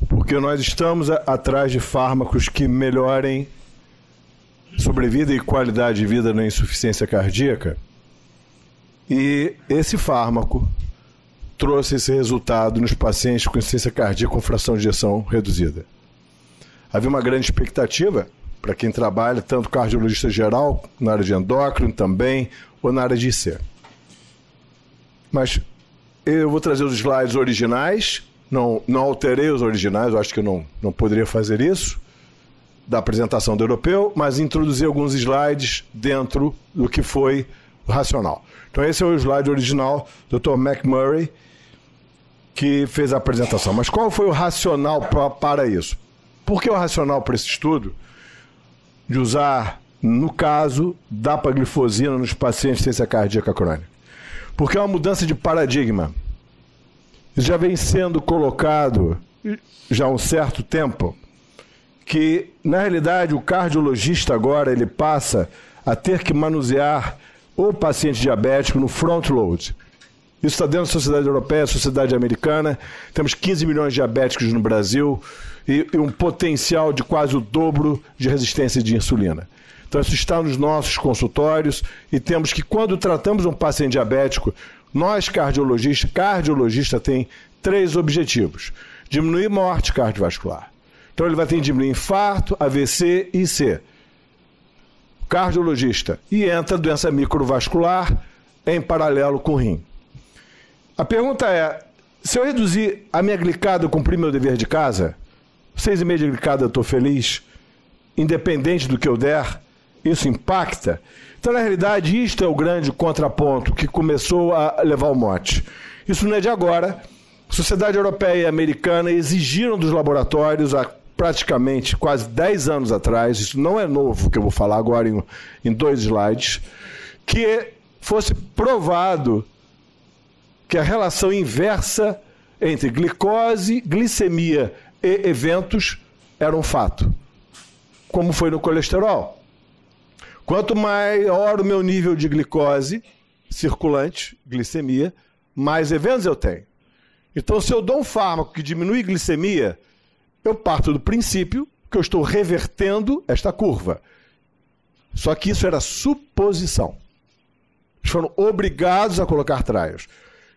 Porque nós estamos atrás de fármacos que melhorem sobrevida e qualidade de vida na insuficiência cardíaca. E esse fármaco trouxe esse resultado nos pacientes com insuficiência cardíaca com fração de ejeção reduzida. Havia uma grande expectativa para quem trabalha, tanto cardiologista geral, na área de endócrino também, ou na área de IC. Mas eu vou trazer os slides originais, não alterei os originais, eu acho que eu não poderia fazer isso, da apresentação do europeu, mas introduzi alguns slides dentro do que foi o racional. Então esse é o slide original do Dr. McMurray, que fez a apresentação. Mas qual foi o racional para isso? Por que o racional para esse estudo de usar, no caso, dapagliflozina nos pacientes de insuficiência cardíaca crônica? Porque é uma mudança de paradigma. Isso já vem sendo colocado já há um certo tempo, que, na realidade, o cardiologista agora ele passa a ter que manusear o paciente diabético no front load. Isso está dentro da sociedade europeia, sociedade americana. Temos 15 milhões de diabéticos no Brasil e um potencial de quase o dobro de resistência de insulina. Então isso está nos nossos consultórios e temos que, quando tratamos um paciente diabético, nós cardiologista tem 3 objetivos. Diminuir morte cardiovascular. Então ele vai ter que diminuir infarto, AVC e IC. Cardiologista. E entra doença microvascular em paralelo com o rim. A pergunta é, se eu reduzir a minha glicada, eu cumpri meu dever de casa? 6,5 de glicada eu estou feliz? Independente do que eu der, isso impacta? Então, na realidade, isto é o grande contraponto que começou a levar ao mote. Isso não é de agora. A Sociedade Europeia e Americana exigiram dos laboratórios há praticamente quase 10 anos atrás, isso não é novo, que eu vou falar agora em 2 slides, que fosse provado que a relação inversa entre glicose, glicemia e eventos era um fato, como foi no colesterol. Quanto maior o meu nível de glicose circulante, glicemia, mais eventos eu tenho. Então, se eu dou um fármaco que diminui glicemia, eu parto do princípio que eu estou revertendo esta curva. Só que isso era suposição. Eles foram obrigados a colocar trials.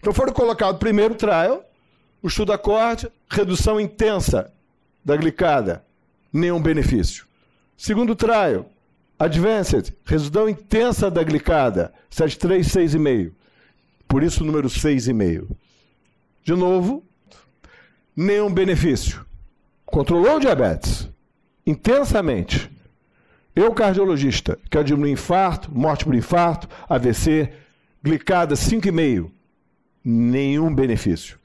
Então foram colocados primeiro trial, o estudo ACCORD, redução intensa da glicada, nenhum benefício. Segundo trial, Advanced, redução intensa da glicada, 7,3, 6,5. Por isso o número 6,5. De novo, nenhum benefício. Controlou o diabetes intensamente. Eu, cardiologista, quero diminuir infarto, morte por infarto, AVC, glicada 5,5. Nenhum benefício.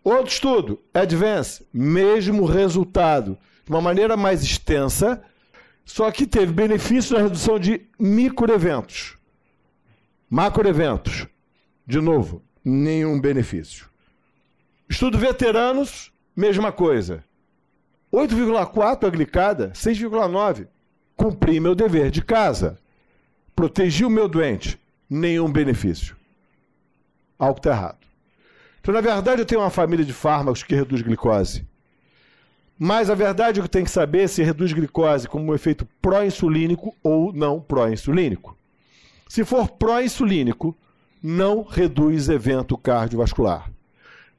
Outro estudo, Advance, mesmo resultado, de uma maneira mais extensa, só que teve benefício na redução de microeventos. Macroeventos, de novo, nenhum benefício. Estudo veteranos, mesma coisa. 8,4 a glicada, 6,9. Cumpri meu dever de casa. Protegi o meu doente, nenhum benefício. Algo está errado. Então, na verdade, eu tenho uma família de fármacos que reduz glicose. Mas a verdade é que eu tenho que saber se reduz glicose como um efeito pró-insulínico ou não pró-insulínico. Se for pró-insulínico, não reduz evento cardiovascular.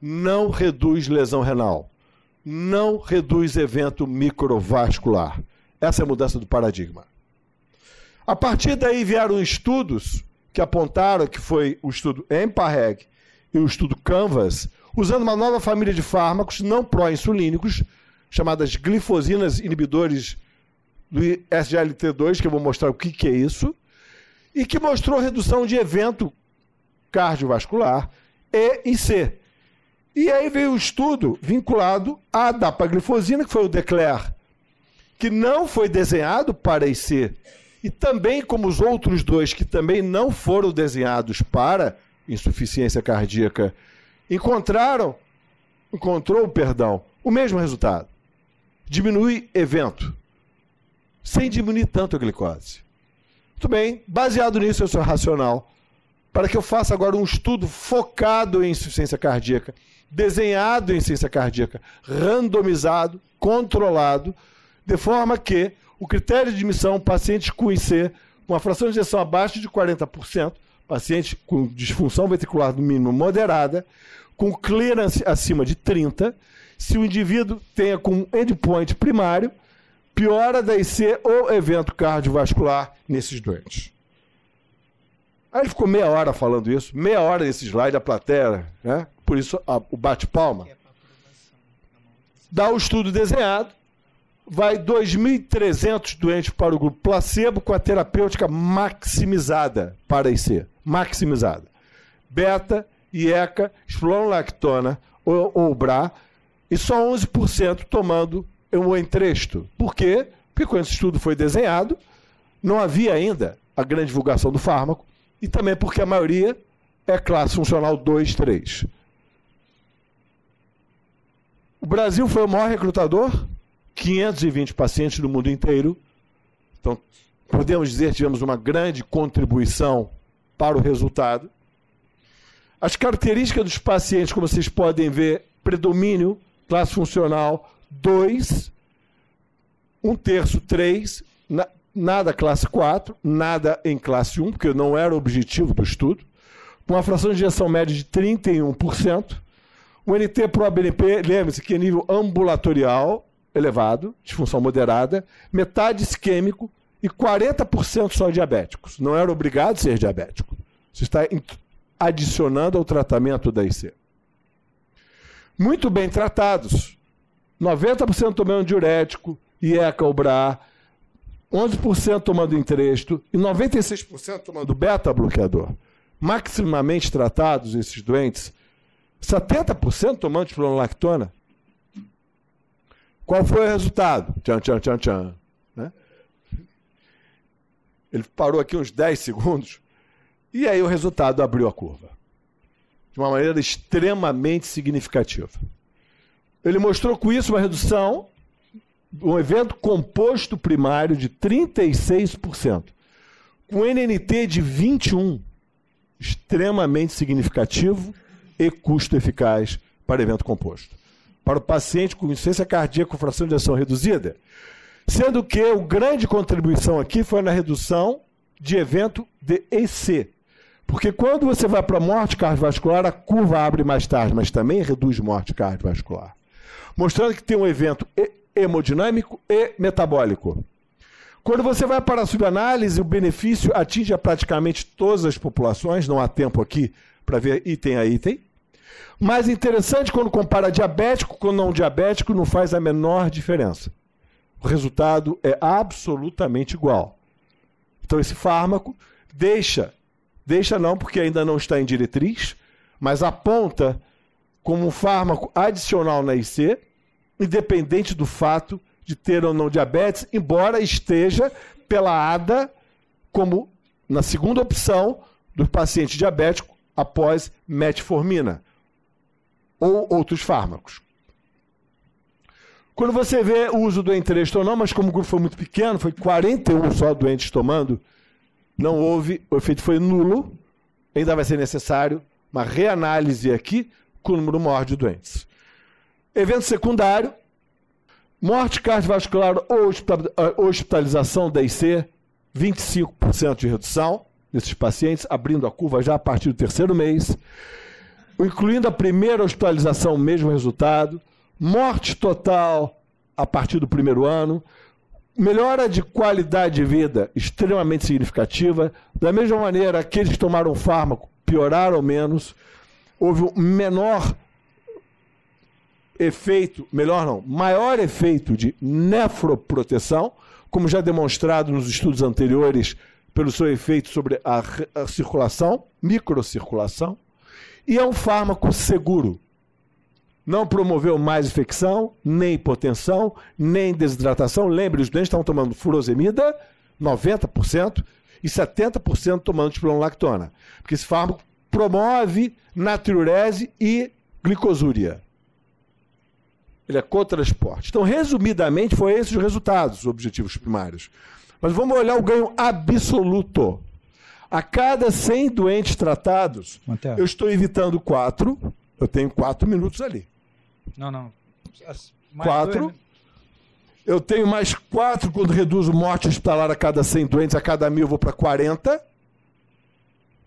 Não reduz lesão renal. Não reduz evento microvascular. Essa é a mudança do paradigma. A partir daí vieram estudos que apontaram que foi o estudo EMPA-REG e o estudo CANVAS, usando uma nova família de fármacos não pró-insulínicos, chamadas glifosinas inibidores do SGLT2, que eu vou mostrar o que é isso, e que mostrou redução de evento cardiovascular E e C. E aí veio o estudo vinculado à dapaglifosina, que foi o DECLARE, que não foi desenhado para IC, e também como os outros dois que também não foram desenhados para insuficiência cardíaca, encontrou o mesmo resultado. Diminui evento, sem diminuir tanto a glicose. Muito bem, baseado nisso, eu sou racional, para que eu faça agora um estudo focado em insuficiência cardíaca, desenhado em insuficiência cardíaca, randomizado, controlado, de forma que o critério de admissão, pacientes com IC, uma fração de ejeção abaixo de 40%, paciente com disfunção ventricular no mínimo moderada, com clearance acima de 30%, se o indivíduo tenha como endpoint primário piora da IC ou evento cardiovascular nesses doentes. Aí ele ficou meia hora falando isso, meia hora nesse slide, a plateia, né? Por isso o bate-palma. Dá o estudo desenhado, vai 2.300 doentes para o grupo placebo com a terapêutica maximizada para IC, maximizada. Beta, IECA, espironolactona ou BRA, e só 11% tomando o Entresto. Por quê? Porque quando esse estudo foi desenhado, não havia ainda a grande divulgação do fármaco, e também porque a maioria é classe funcional 2, 3. O Brasil foi o maior recrutador, 520 pacientes no mundo inteiro. Então, podemos dizer que tivemos uma grande contribuição para o resultado. As características dos pacientes, como vocês podem ver, predomínio, classe funcional 2, 1/3, 3, nada classe 4, nada em classe 1, porque não era o objetivo do estudo, com uma fração de ejeção média de 31%, o NT-proBNP, lembre-se que é nível ambulatorial elevado, disfunção moderada, metade isquêmico e 40% só diabéticos. Não era obrigado a ser diabético. Você está adicionando ao tratamento da IC. Muito bem tratados. 90% tomando diurético, IECA ou BRA, 11% tomando Entresto e 96% tomando beta-bloqueador. Maximamente tratados esses doentes, 70% tomando espironolactona. Qual foi o resultado? Tchan, tchan, tchan, tchan. Né? Ele parou aqui uns 10 segundos e aí o resultado abriu a curva. de uma maneira extremamente significativa. Ele mostrou com isso uma redução, um evento composto primário de 36%, com NNT de 21%, extremamente significativo e custo eficaz para evento composto. Para o paciente com insuficiência cardíaca com fração de ejeção reduzida, sendo que a grande contribuição aqui foi na redução de evento de EC. Porque quando você vai para morte cardiovascular, a curva abre mais tarde, mas também reduz morte cardiovascular. Mostrando que tem um evento hemodinâmico e metabólico. Quando você vai para a subanálise, o benefício atinge praticamente todas as populações, não há tempo aqui para ver item a item. Mas interessante, quando compara diabético com não diabético, não faz a menor diferença. O resultado é absolutamente igual. Então esse fármaco deixa não, porque ainda não está em diretriz, mas aponta como um fármaco adicional na IC, independente do fato de ter ou não diabetes, embora esteja pela ADA como na segunda opção do paciente diabético após metformina ou outros fármacos. Quando você vê o uso do entresto ou não, mas como o grupo foi muito pequeno, foi 41 só doentes tomando, não houve, o efeito foi nulo, ainda vai ser necessário uma reanálise aqui com o número maior de doentes. Evento secundário, morte cardiovascular ou hospitalização da IC, 25% de redução nesses pacientes, abrindo a curva já a partir do terceiro mês, incluindo a primeira hospitalização, o mesmo resultado, morte total a partir do primeiro ano, melhora de qualidade de vida extremamente significativa, da mesma maneira, aqueles que tomaram fármaco pioraram menos, houve um menor efeito, maior efeito de nefroproteção, como já demonstrado nos estudos anteriores pelo seu efeito sobre a circulação, microcirculação, e é um fármaco seguro. Não promoveu mais infecção, nem hipotensão, nem desidratação. Lembre, os doentes estavam tomando furosemida, 90%, e 70% tomando spironolactona. Porque esse fármaco promove natriurese e glicosúria. Ele é cotransporte. Então, resumidamente, foram esses os resultados, os objetivos primários. Mas vamos olhar o ganho absoluto. A cada 100 doentes tratados, eu estou evitando 4, eu tenho 4 minutos ali. Não. 4. Eu tenho mais 4 quando reduzo morte hospitalar a cada 100 doentes, a cada 1.000 eu vou para 40.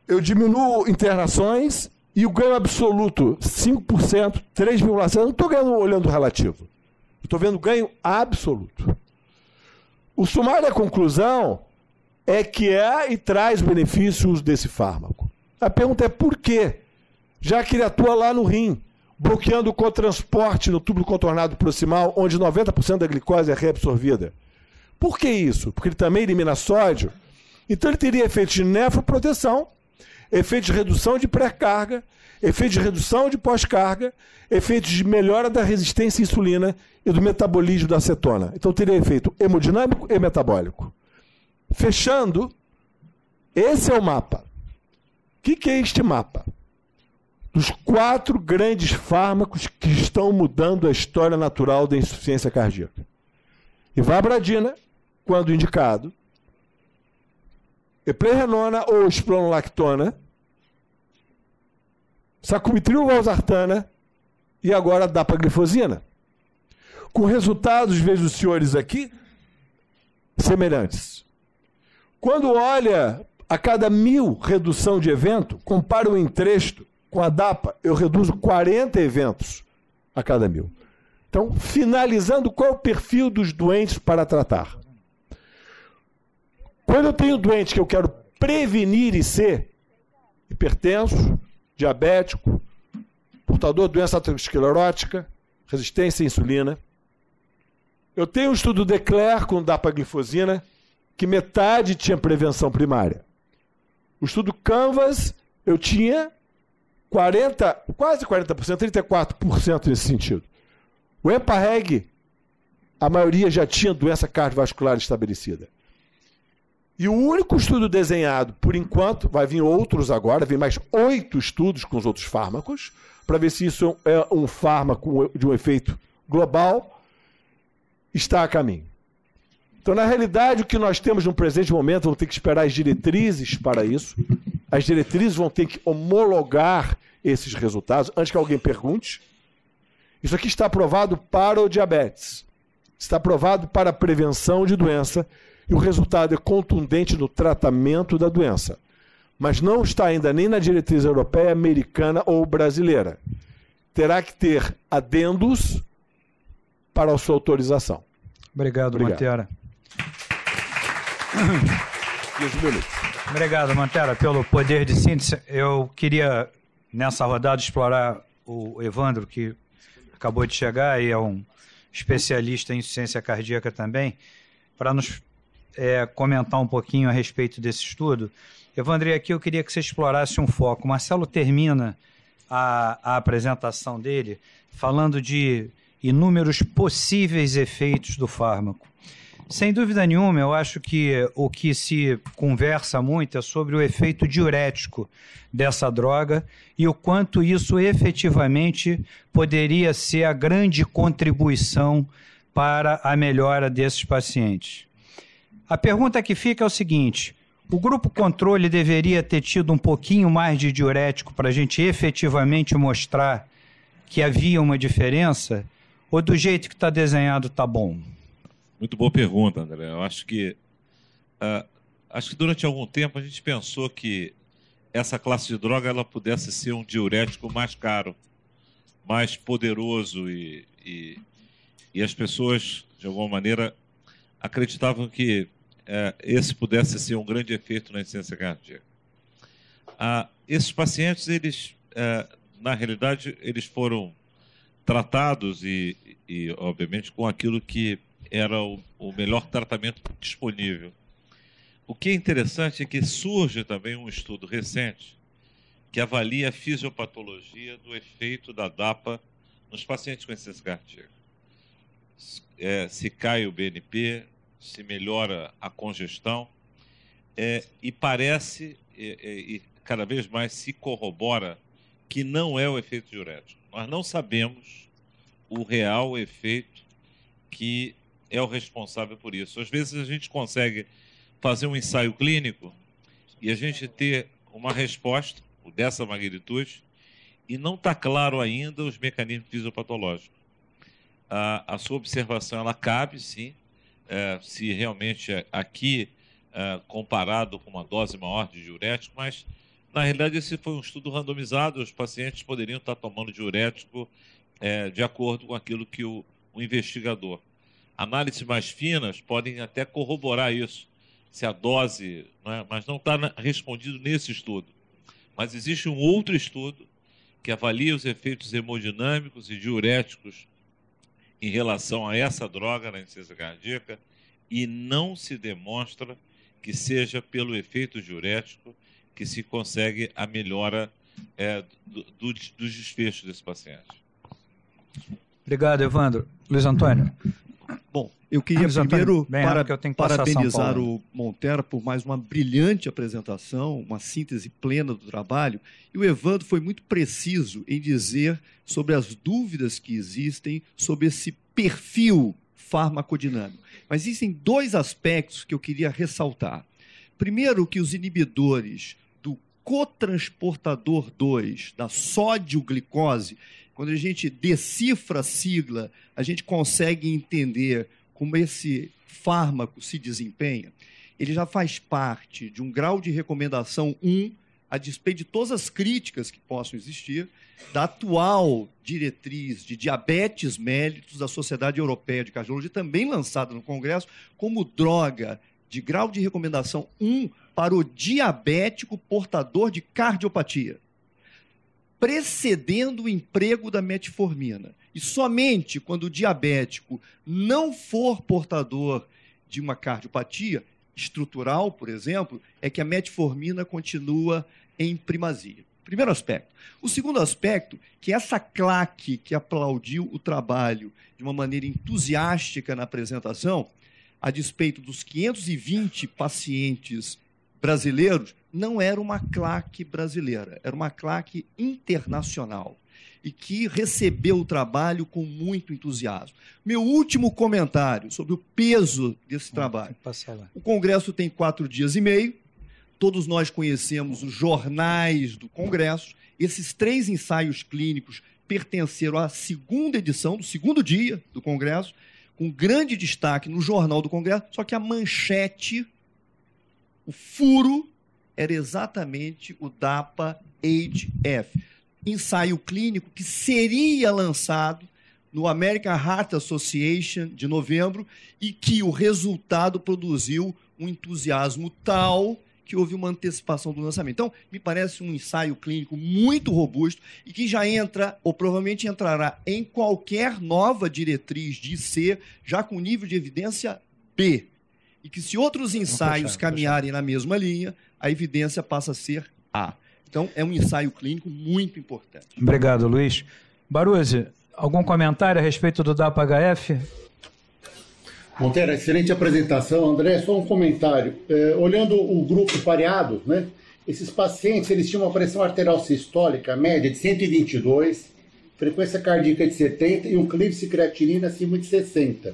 Eu diminuo internações e o ganho absoluto, 5%, 3,7%. Eu não estou ganhando olhando o relativo. Eu estou vendo ganho absoluto. O sumário da conclusão é que e traz benefícios desse fármaco. A pergunta é por quê? Já que ele atua lá no rim, bloqueando o cotransporte no túbulo contornado proximal, onde 90% da glicose é reabsorvida. Por que isso? Porque ele também elimina sódio. Então ele teria efeitos de nefroproteção, efeitos de redução de pré-carga, efeitos de redução de pós-carga, efeitos de melhora da resistência à insulina e do metabolismo da acetona. Então teria efeito hemodinâmico e metabólico. Fechando, esse é o mapa. O que é este mapa? Dos 4 grandes fármacos que estão mudando a história natural da insuficiência cardíaca. Ivabradina, quando indicado, eplerenona ou spironolactona, sacubitril valsartana e agora dapaglifosina. Com resultados, vejo os senhores aqui, semelhantes. Quando olha a cada 1.000 redução de evento, compara o entresto com a DAPA, eu reduzo 40 eventos a cada 1.000. Então, finalizando, qual é o perfil dos doentes para tratar? Quando eu tenho doente que eu quero prevenir e ser hipertenso, diabético, portador de doença aterosclerótica, resistência à insulina, eu tenho um estudo DECLARE com dapaglifosina, que metade tinha prevenção primária. O estudo CANVAS, eu tinha quase 40%, 34% nesse sentido. O EMPA-REG, a maioria já tinha doença cardiovascular estabelecida. E o único estudo desenhado, por enquanto, vai vir outros agora, vem mais 8 estudos com os outros fármacos, para ver se isso é um fármaco de um efeito global, está a caminho. Então, na realidade, o que nós temos no presente momento, vamos ter que esperar as diretrizes para isso. As diretrizes vão ter que homologar esses resultados, antes que alguém pergunte. Isso aqui está aprovado para o diabetes, está aprovado para a prevenção de doença, e o resultado é contundente no tratamento da doença. Mas não está ainda nem na diretriz europeia, americana ou brasileira. Terá que ter adendos para a sua autorização. Obrigado. Mantera. Obrigado, Mantera, pelo poder de síntese. Eu queria, nessa rodada, explorar o Evandro, que acabou de chegar e é um especialista em insuficiência cardíaca também, para nos comentar um pouquinho a respeito desse estudo. Evandro, aqui eu queria que você explorasse um foco. O Marcelo termina a apresentação dele falando de inúmeros possíveis efeitos do fármaco. Sem dúvida nenhuma, eu acho que o que se conversa muito é sobre o efeito diurético dessa droga e o quanto isso efetivamente poderia ser a grande contribuição para a melhora desses pacientes. A pergunta que fica é o seguinte: o grupo controle deveria ter tido um pouquinho mais de diurético para a gente efetivamente mostrar que havia uma diferença, ou do jeito que está desenhado está bom? Muito boa pergunta, André. Eu acho que durante algum tempo a gente pensou que essa classe de droga ela pudesse ser um diurético mais caro, mais poderoso e as pessoas, de alguma maneira, acreditavam que esse pudesse ser um grande efeito na insuficiência cardíaca. Esses pacientes, eles, na realidade, eles foram tratados e, obviamente, com aquilo que era o melhor tratamento disponível. O que é interessante é que surge também um estudo recente que avalia a fisiopatologia do efeito da DAPA nos pacientes com insuficiência cardíaca. Se cai o BNP, se melhora a congestão, e parece, e cada vez mais se corrobora, que não é o efeito diurético. Nós não sabemos o real efeito que é o responsável por isso. Às vezes a gente consegue fazer um ensaio clínico e a gente ter uma resposta dessa magnitude e não está claro ainda os mecanismos fisiopatológicos. A sua observação, ela cabe, sim, se realmente aqui, comparado com uma dose maior de diurético, mas, na realidade, esse foi um estudo randomizado, os pacientes poderiam estar tomando diurético de acordo com aquilo que o investigador. Análises mais finas podem até corroborar isso, se a dose, né, mas não está respondido nesse estudo. Mas existe um outro estudo que avalia os efeitos hemodinâmicos e diuréticos em relação a essa droga na insuficiência cardíaca e não se demonstra que seja pelo efeito diurético que se consegue a melhora dos desfechos desse paciente. Obrigado, Evandro. Luiz Antônio. Bom, eu queria primeiro parabenizar o Montera por mais uma brilhante apresentação, uma síntese plena do trabalho. E o Evandro foi muito preciso em dizer sobre as dúvidas que existem sobre esse perfil farmacodinâmico. Mas existem 2 aspectos que eu queria ressaltar. Primeiro, que os inibidores do cotransportador 2, da sódio-glicose, quando a gente decifra a sigla, a gente consegue entender como esse fármaco se desempenha. Ele já faz parte de um grau de recomendação 1, a despeito de todas as críticas que possam existir, da atual diretriz de diabetes mellitus da Sociedade Europeia de Cardiologia, também lançada no Congresso, como droga de grau de recomendação 1 para o diabético portador de cardiopatia, precedendo o emprego da metformina. E somente quando o diabético não for portador de uma cardiopatia estrutural, por exemplo, é que a metformina continua em primazia. Primeiro aspecto. O segundo aspecto, que essa claque que aplaudiu o trabalho de uma maneira entusiástica na apresentação, a despeito dos 520 pacientes brasileiros, não era uma claque brasileira, era uma claque internacional e que recebeu o trabalho com muito entusiasmo. Meu último comentário sobre o peso desse trabalho. O Congresso tem 4 dias e meio, todos nós conhecemos os jornais do Congresso, esses 3 ensaios clínicos pertenceram à 2ª edição, do 2º dia do Congresso, com grande destaque no Jornal do Congresso, só que a manchete, o furo, era exatamente o DAPA-HF, ensaio clínico que seria lançado no American Heart Association de novembro e que o resultado produziu um entusiasmo tal que houve uma antecipação do lançamento. Então, me parece um ensaio clínico muito robusto e que já entra, ou provavelmente entrará, em qualquer nova diretriz de IC, já com nível de evidência B. E que se outros ensaios caminharem na mesma linha, a evidência passa a ser A. Então, é um ensaio clínico muito importante. Obrigado, Luiz. Baruzzi, algum comentário a respeito do DAPA-HF? Monteiro, excelente apresentação. André, só um comentário. Olhando o grupo pareado, né, esses pacientes eles tinham uma pressão arterial sistólica média de 122, frequência cardíaca de 70 e um cleavage creatinina acima de 60.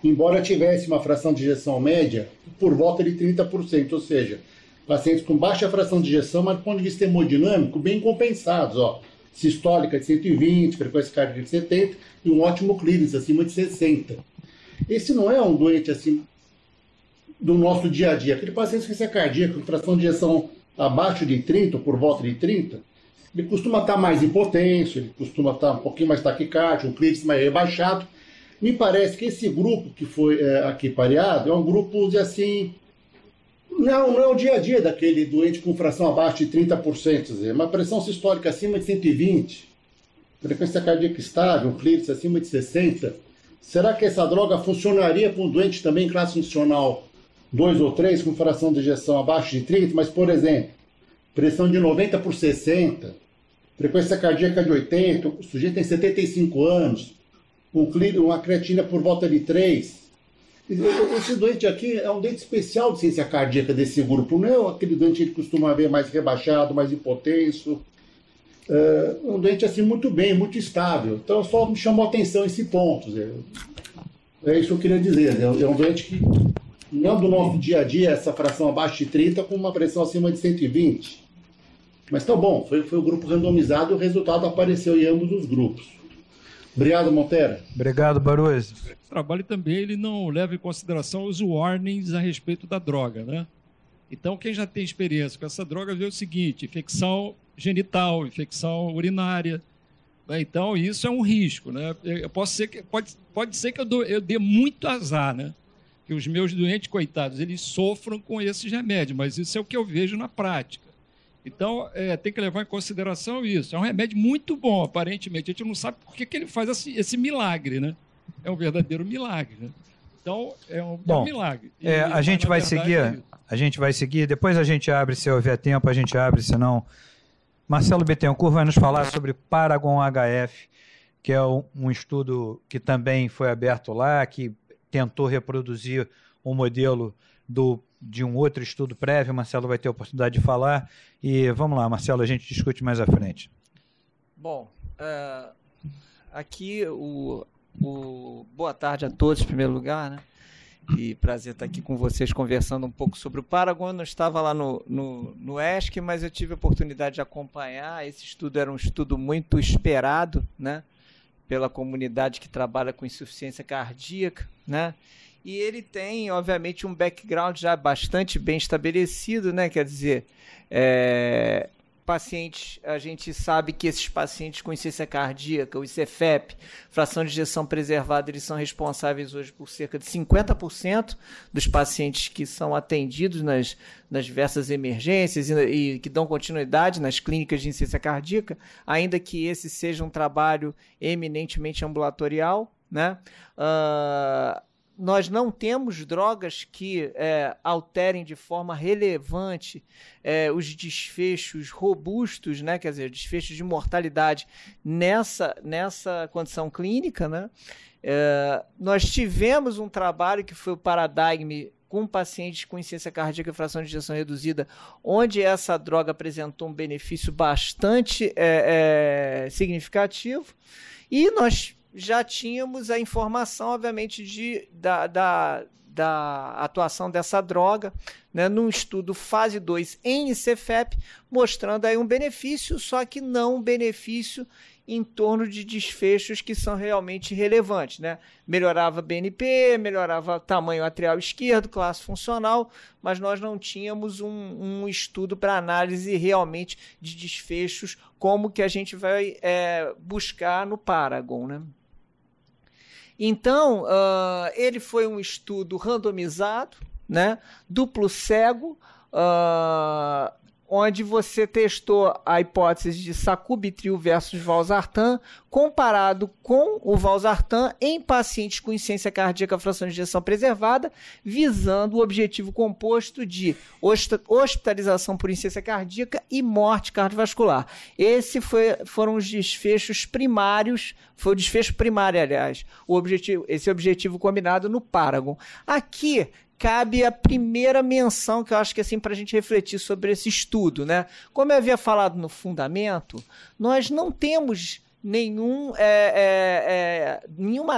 Embora tivesse uma fração de ejeção média por volta de 30%, ou seja, pacientes com baixa fração de ejeção, mas do ponto de vista hemodinâmico, bem compensados. Sistólica de 120, frequência cardíaca de 70 e um ótimo cleavage acima de 60. Esse não é um doente assim do nosso dia a dia. Aquele paciente com insuficiência cardíaca, com fração de ejeção abaixo de 30, ou por volta de 30, ele costuma estar mais hipotenso, ele costuma estar um pouquinho mais taquicárdio, um cleavage mais rebaixado. Me parece que esse grupo que foi aqui pareado é um grupo assim, não é o dia a dia daquele doente com fração abaixo de 30%, uma pressão sistólica acima de 120, frequência cardíaca estável, um cleavage acima de 60. Será que essa droga funcionaria para um doente também em classe funcional 2 ou 3, com fração de ejeção abaixo de 30, mas, por exemplo, pressão de 90 por 60, frequência cardíaca de 80, o sujeito tem 75 anos, uma creatina por volta de 3. Esse doente aqui é um doente especial de ciência cardíaca desse grupo, não é aquele doente que costuma ver mais rebaixado, mais hipotenso. Um doente assim muito bem, muito estável. Então só me chamou a atenção esse ponto. É isso que eu queria dizer. É um doente que não do nosso dia a dia, essa fração abaixo de 30 com uma pressão acima de 120. Mas tá bom, foi o grupo randomizado e o resultado apareceu em ambos os grupos. Obrigado, Monteiro. Obrigado, Baruzzi. O trabalho também ele não leva em consideração os warnings a respeito da droga, né? Então, quem já tem experiência com essa droga vê o seguinte: infecção genital, infecção urinária. Né? Então, isso é um risco. Né? Pode ser que eu dê muito azar, né? Que os meus doentes, coitados, eles sofram com esses remédios, mas isso é o que eu vejo na prática. Então, tem que levar em consideração isso. É um remédio muito bom, aparentemente. A gente não sabe por que ele faz esse milagre, né? É um verdadeiro milagre, né? Então, é um milagre. A gente vai seguir. Depois a gente abre, se houver tempo, a gente abre, senão... Marcelo Bittencourt vai nos falar sobre Paragon-HF, que é um estudo que também foi aberto lá, que tentou reproduzir um modelo de um outro estudo prévio. Marcelo vai ter a oportunidade de falar. E vamos lá, Marcelo, a gente discute mais à frente. Bom, aqui boa tarde a todos, em primeiro lugar, né? E prazer estar aqui com vocês conversando um pouco sobre o Paragon. Eu não estava lá no ESC, mas eu tive a oportunidade de acompanhar. Esse estudo era um estudo muito esperado, né, pela comunidade que trabalha com insuficiência cardíaca, né? E ele tem, obviamente, um background já bastante bem estabelecido, né? Quer dizer, pacientes, a gente sabe que esses pacientes com insuficiência cardíaca, o ICFEP, fração de ejeção preservada, eles são responsáveis hoje por cerca de 50% dos pacientes que são atendidos nas diversas emergências e que dão continuidade nas clínicas de insuficiência cardíaca, ainda que esse seja um trabalho eminentemente ambulatorial, né? nós não temos drogas que alterem de forma relevante os desfechos robustos, né? Quer dizer, desfechos de mortalidade nessa condição clínica, né? Nós tivemos um trabalho que foi o Paradigm com pacientes com insuficiência cardíaca e fração de ejeção reduzida, onde essa droga apresentou um benefício bastante significativo, e nós já tínhamos a informação, obviamente, da atuação dessa droga, né, num estudo fase 2 em ICFEP, mostrando aí um benefício, só que não um benefício em torno de desfechos que são realmente relevantes, né? Melhorava BNP, melhorava tamanho atrial esquerdo, classe funcional, mas nós não tínhamos um estudo para análise realmente de desfechos como que a gente vai buscar no Paragon, né? Então, ele foi um estudo randomizado, né? Duplo cego, onde você testou a hipótese de sacubitril versus valsartan, comparado com o valsartan em pacientes com insuficiência cardíaca, fração de ejeção preservada, visando o objetivo composto de hospitalização por insuficiência cardíaca e morte cardiovascular. Foram os desfechos primários, foi o desfecho primário, aliás, esse objetivo combinado no Paragon. Aqui cabe a primeira menção, que eu acho que é assim, para a gente refletir sobre esse estudo, né? Como eu havia falado no fundamento, nós não temos nenhuma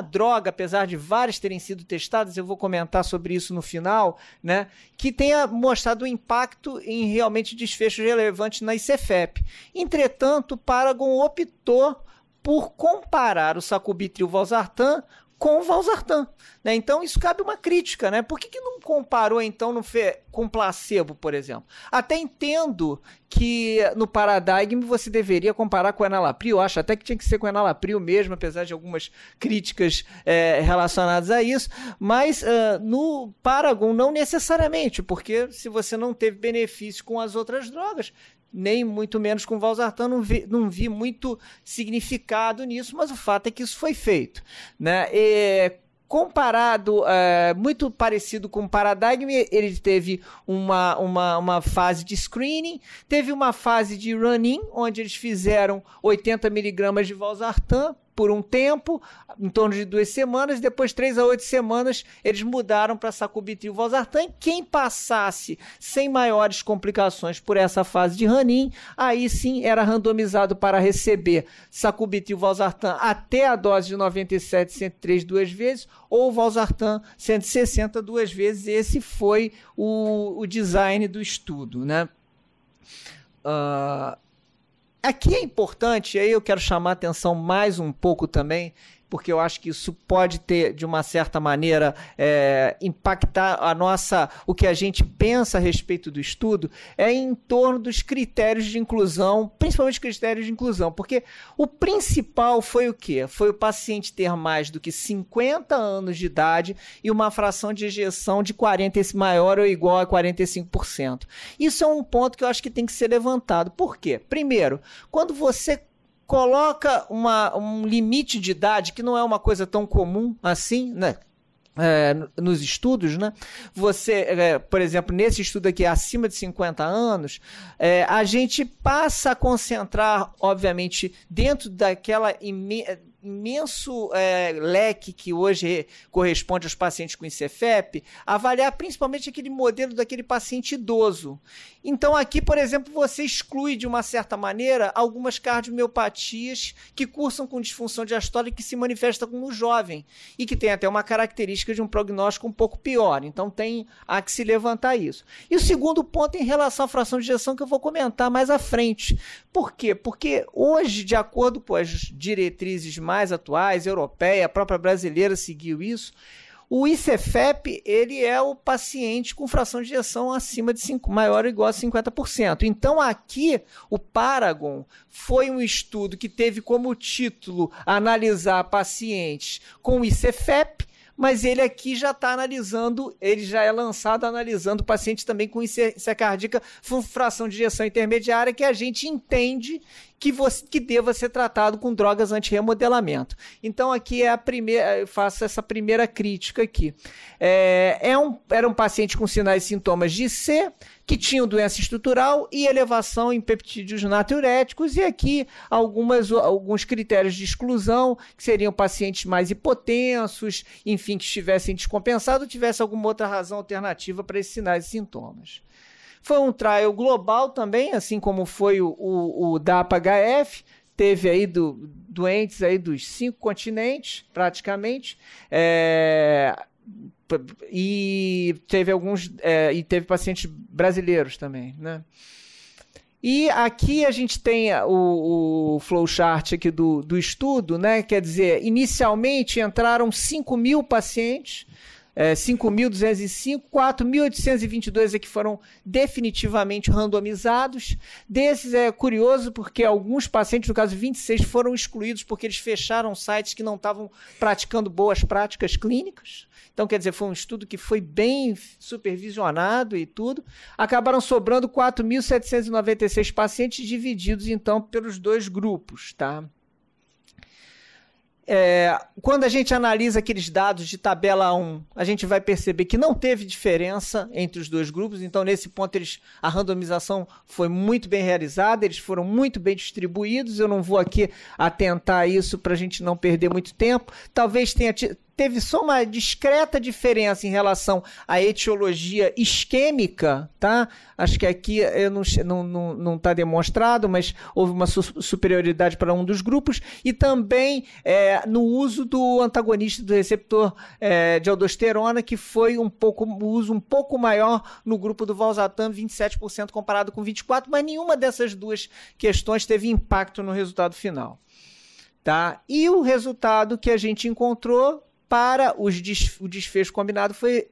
droga, apesar de várias terem sido testadas, eu vou comentar sobre isso no final, né, que tenha mostrado um impacto em realmente desfechos relevantes na ICFEP. Entretanto, o Paragon optou por comparar o sacubitril valsartan com o valsartan, né? Então isso cabe uma crítica, né? Por que não comparou então com placebo, por exemplo? Até entendo que no Paradigm você deveria comparar com o enalapril, eu acho até que tinha que ser com o enalapril mesmo, apesar de algumas críticas relacionadas a isso, mas no Paragon não necessariamente, porque se você não teve benefício com as outras drogas, nem muito menos com o valsartan, não vi muito significado nisso, mas o fato é que isso foi feito, né? Comparado, muito parecido com o Paradigm, ele teve uma fase de screening, teve uma fase de run-in, onde eles fizeram 80 mg de valsartan por um tempo, em torno de 2 semanas, depois 3 a 8 semanas eles mudaram para sacubitril valsartan. Quem passasse sem maiores complicações por essa fase de run-in, aí sim era randomizado para receber sacubitril valsartan até a dose de 97, 103 2 vezes, ou valsartan 160 2 vezes. Esse foi o design do estudo, né? Aqui é importante, aí eu quero chamar a atenção mais um pouco também, porque eu acho que isso pode ter, de uma certa maneira, impactar o que a gente pensa a respeito do estudo, em torno dos critérios de inclusão, principalmente critérios de inclusão, porque o principal foi o quê? Foi o paciente ter mais do que 50 anos de idade e uma fração de ejeção de 40 maior ou igual a 45%. Isso é um ponto que eu acho que tem que ser levantado. Por quê? Primeiro, quando você coloca um limite de idade, que não é uma coisa tão comum assim, né? Nos estudos, né? Você, por exemplo, nesse estudo aqui, acima de 50 anos, a gente passa a concentrar, obviamente, dentro daquela imenso leque que hoje corresponde aos pacientes com ICFEP, avaliar principalmente aquele modelo daquele paciente idoso. Então aqui, por exemplo, você exclui de uma certa maneira algumas cardiomiopatias que cursam com disfunção diastólica que se manifesta no jovem e que tem até uma característica de um prognóstico um pouco pior. Então há que se levantar isso. E o segundo ponto em relação à fração de ejeção, que eu vou comentar mais à frente. Por quê? Porque hoje, de acordo com as diretrizes mais atuais, europeia, a própria brasileira seguiu isso, o ICFEP, ele é o paciente com fração de ejeção acima de maior ou igual a 50%. Então aqui o Paragon foi um estudo que teve como título analisar pacientes com ICFEP, mas ele aqui já está analisando, ele já é lançado analisando pacientes também com insuficiência cardíaca, fração de ejeção intermediária, que a gente entende que deva ser tratado com drogas anti-remodelamento. Então, aqui eu faço essa primeira crítica aqui. Era um paciente com sinais e sintomas de C, que tinham doença estrutural e elevação em peptídeos natriuréticos, e aqui alguns critérios de exclusão, que seriam pacientes mais hipotensos, enfim, que estivessem descompensados ou tivesse alguma outra razão alternativa para esses sinais e sintomas. Foi um trial global também, assim como foi o DAPA-HF, teve aí doentes aí dos 5 continentes, praticamente, e teve e teve pacientes brasileiros também, né? E aqui a gente tem o flowchart aqui do estudo, né? Quer dizer, inicialmente entraram 5.000 pacientes, 5.205, 4.822 é que foram definitivamente randomizados. Desses é curioso porque alguns pacientes, no caso 26, foram excluídos porque eles fecharam sites que não estavam praticando boas práticas clínicas. Então, quer dizer, foi um estudo que foi bem supervisionado e tudo. Acabaram sobrando 4.796 pacientes divididos, então, pelos 2 grupos, tá? Quando a gente analisa aqueles dados de tabela 1, a gente vai perceber que não teve diferença entre os 2 grupos, então nesse ponto a randomização foi muito bem realizada, eles foram muito bem distribuídos, eu não vou aqui atentar a isso para a gente não perder muito tempo, talvez teve só uma discreta diferença em relação à etiologia isquêmica, tá? Acho que aqui não está demonstrado, mas houve uma superioridade para um dos grupos, e também no uso do antagonista do receptor de aldosterona, que foi um uso um pouco maior no grupo do valsartan, 27% comparado com 24%, mas nenhuma dessas 2 questões teve impacto no resultado final. Tá? E o resultado que a gente encontrou para o desfecho combinado foi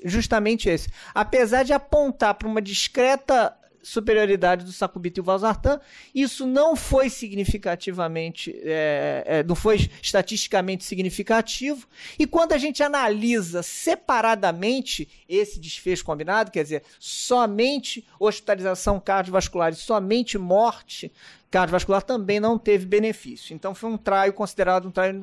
justamente esse. Apesar de apontar para uma discreta superioridade do sacubitril e valsartan, isso não foi significativamente, não foi estatisticamente significativo, e quando a gente analisa separadamente esse desfecho combinado, quer dizer, somente hospitalização cardiovascular e somente morte cardiovascular, também não teve benefício. Então foi um trial considerado um trial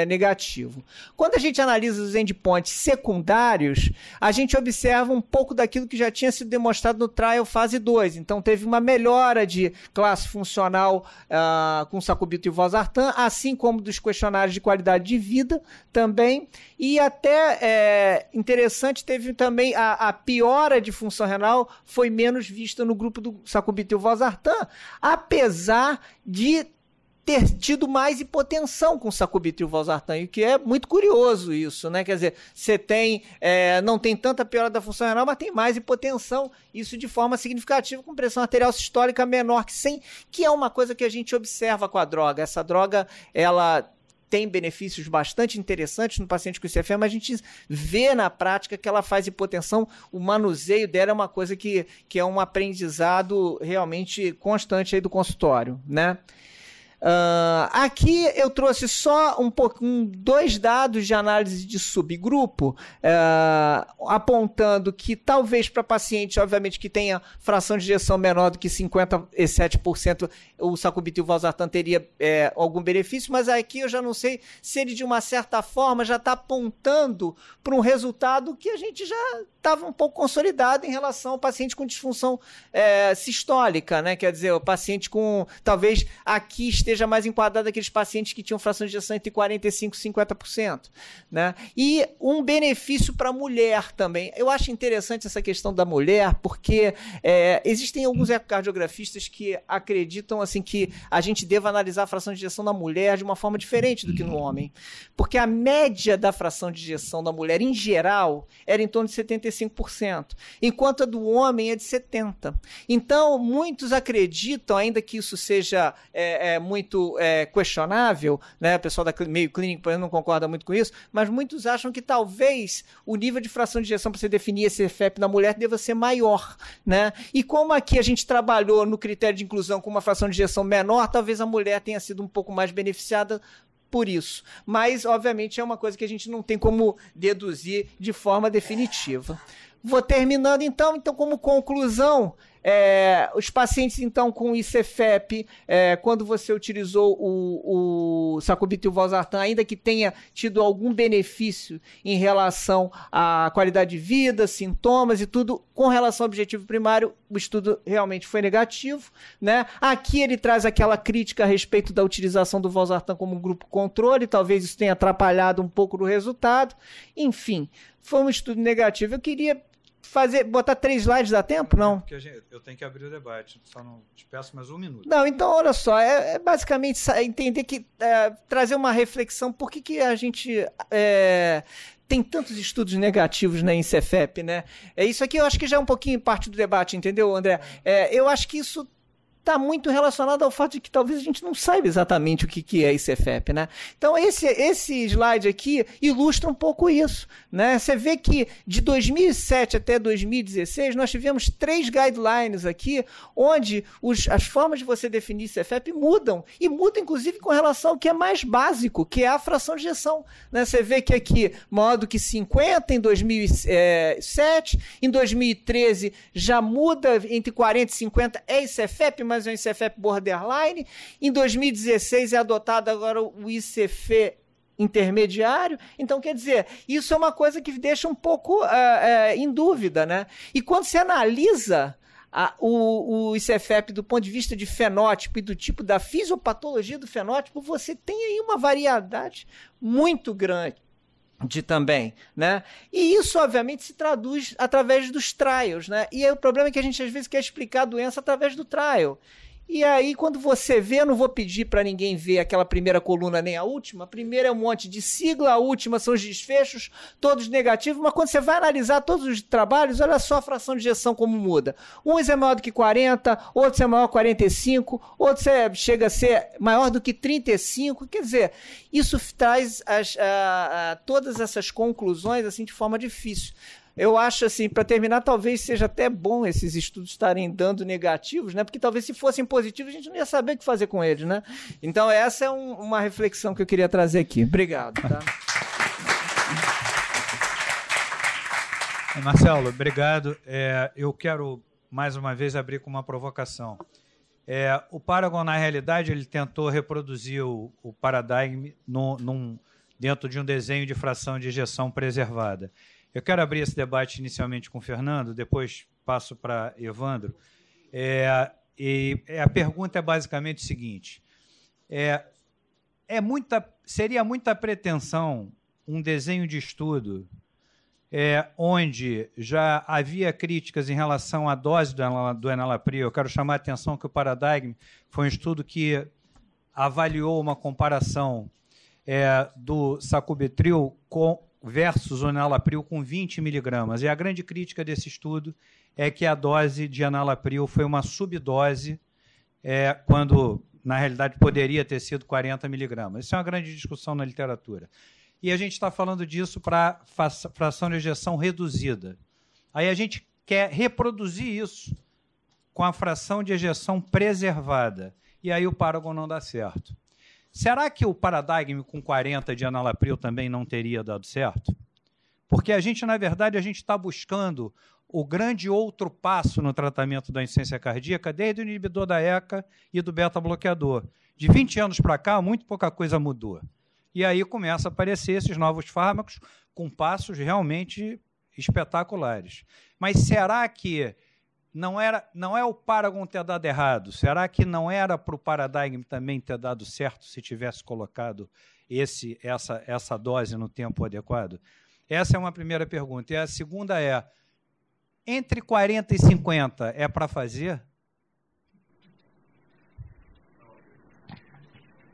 negativo. Quando a gente analisa os endpoints secundários, a gente observa um pouco daquilo que já tinha sido demonstrado no trial fase 2. Então teve uma melhora de classe funcional com sacubitril e valsartan, assim como dos questionários de qualidade de vida também. E até interessante, teve também a piora de função renal foi menos vista no grupo do sacubitril e valsartan, apesar de ter tido mais hipotensão com sacubitril e valsartan, e que é muito curioso isso, né? Quer dizer, você não tem tanta piora da função renal, mas tem mais hipotensão, isso de forma significativa, com pressão arterial sistólica menor que 100, que é uma coisa que a gente observa com a droga. Essa droga, ela tem benefícios bastante interessantes no paciente com ICFM, mas a gente vê na prática que ela faz hipotensão, o manuseio dela é uma coisa que é um aprendizado realmente constante aí do consultório, né? Aqui eu trouxe só 2 dados de análise de subgrupo, apontando que talvez para paciente, obviamente, que tenha fração de ejeção menor do que 57%, o sacubitril e valsartan teria algum benefício, mas aqui eu já não sei se ele de uma certa forma já está apontando para um resultado que a gente já estava um pouco consolidado em relação ao paciente com disfunção sistólica, né? Quer dizer, o paciente com, talvez aqui esteja mais enquadrado aqueles pacientes que tinham fração de ejeção entre 45% e 50%, né? E um benefício para a mulher também. Eu acho interessante essa questão da mulher, porque existem alguns ecocardiografistas que acreditam assim, que a gente deva analisar a fração de ejeção da mulher de uma forma diferente do que no homem, porque a média da fração de ejeção da mulher, em geral, era em torno de 75%, enquanto a do homem é de 70%. Então, muitos acreditam, ainda que isso seja muito questionável, né? O pessoal da meio clínico, por exemplo, não concorda muito com isso, mas muitos acham que talvez o nível de fração de ejeção para você definir esse EFEP na mulher deva ser maior, né? E como aqui a gente trabalhou no critério de inclusão com uma fração de ejeção menor, talvez a mulher tenha sido um pouco mais beneficiada por isso. Mas, obviamente, é uma coisa que a gente não tem como deduzir de forma definitiva. Vou terminando, então como conclusão, os pacientes, então, com ICFEP, quando você utilizou o sacubitril valsartan, ainda que tenha tido algum benefício em relação à qualidade de vida, sintomas e tudo, com relação ao objetivo primário, o estudo realmente foi negativo, né? Aqui ele traz aquela crítica a respeito da utilização do valsartan como grupo controle, talvez isso tenha atrapalhado um pouco o resultado. Enfim, foi um estudo negativo. Eu queria botar 3 slides, dá tempo? Não? Porque eu tenho que abrir o debate, só não te peço mais 1 minuto. Não, então olha só, basicamente entender que, trazer uma reflexão, por que a gente tem tantos estudos negativos na INCEFEP, né? Isso aqui eu acho que já é um pouquinho parte do debate, entendeu, André? Eu acho que isso está muito relacionado ao fato de que talvez a gente não saiba exatamente o que é ICFEP, né? Então esse slide aqui ilustra um pouco isso, né? Você vê que de 2007 até 2016 nós tivemos 3 guidelines aqui, onde as formas de você definir ICFEP mudam, e mudam inclusive com relação ao que é mais básico, que é a fração de ejeção, né? Você vê que aqui maior do que 50 em 2007, em 2013 já muda entre 40 e 50, é ICFEP, mas é um ICFEP borderline. Em 2016 é adotado agora o ICF intermediário. Então, quer dizer, isso é uma coisa que deixa um pouco em dúvida, né? E quando você analisa o ICFEP do ponto de vista de fenótipo e do tipo da fisiopatologia do fenótipo, você tem aí uma variedade muito grande também, né? E isso, obviamente, se traduz através dos trials, né? E aí o problema é que a gente, às vezes, quer explicar a doença através do trial. E aí, quando você vê, eu não vou pedir para ninguém ver aquela primeira coluna nem a última. A primeira é um monte de sigla, a última são os desfechos, todos negativos, mas quando você vai analisar todos os trabalhos, olha só a fração de ejeção como muda. Uns é maior do que 40, outros é maior que 45, outros chega a ser maior do que 35. Quer dizer, isso traz todas essas conclusões assim de forma difícil. Eu acho, assim, para terminar, talvez seja até bom esses estudos estarem dando negativos, né? Porque talvez se fossem positivos a gente não ia saber o que fazer com eles, né? Então essa é uma reflexão que eu queria trazer aqui. Obrigado. Tá? Marcelo, obrigado. Eu quero, mais uma vez, abrir com uma provocação. O Paragon, na realidade, ele tentou reproduzir o paradigma dentro de um desenho de fração de ejeção preservada. Eu quero abrir esse debate inicialmente com o Fernando, depois passo para Evandro. E a pergunta é basicamente o seguinte: seria muita pretensão um desenho de estudo onde já havia críticas em relação à dose do enalapril. Eu quero chamar a atenção que o Paradigm foi um estudo que avaliou uma comparação do sacubitril versus o enalapril com 20 miligramas. E a grande crítica desse estudo é que a dose de enalapril foi uma subdose, quando, na realidade, poderia ter sido 40 miligramas. Isso é uma grande discussão na literatura. E a gente está falando disso para fração de ejeção reduzida. Aí a gente quer reproduzir isso com a fração de ejeção preservada. E aí o Paragon não dá certo. Será que o Paradigm com 40 de enalapril também não teria dado certo? Porque a gente, na verdade, está buscando o grande outro passo no tratamento da insuficiência cardíaca desde o inibidor da ECA e do beta-bloqueador. De 20 anos para cá, muito pouca coisa mudou. E aí começam a aparecer esses novos fármacos com passos realmente espetaculares. Mas será que não é o Paragon ter dado errado? Será que não era para o Paradigm também ter dado certo se tivesse colocado essa dose no tempo adequado? Essa é uma primeira pergunta. E a segunda é, entre 40 e 50 é para fazer?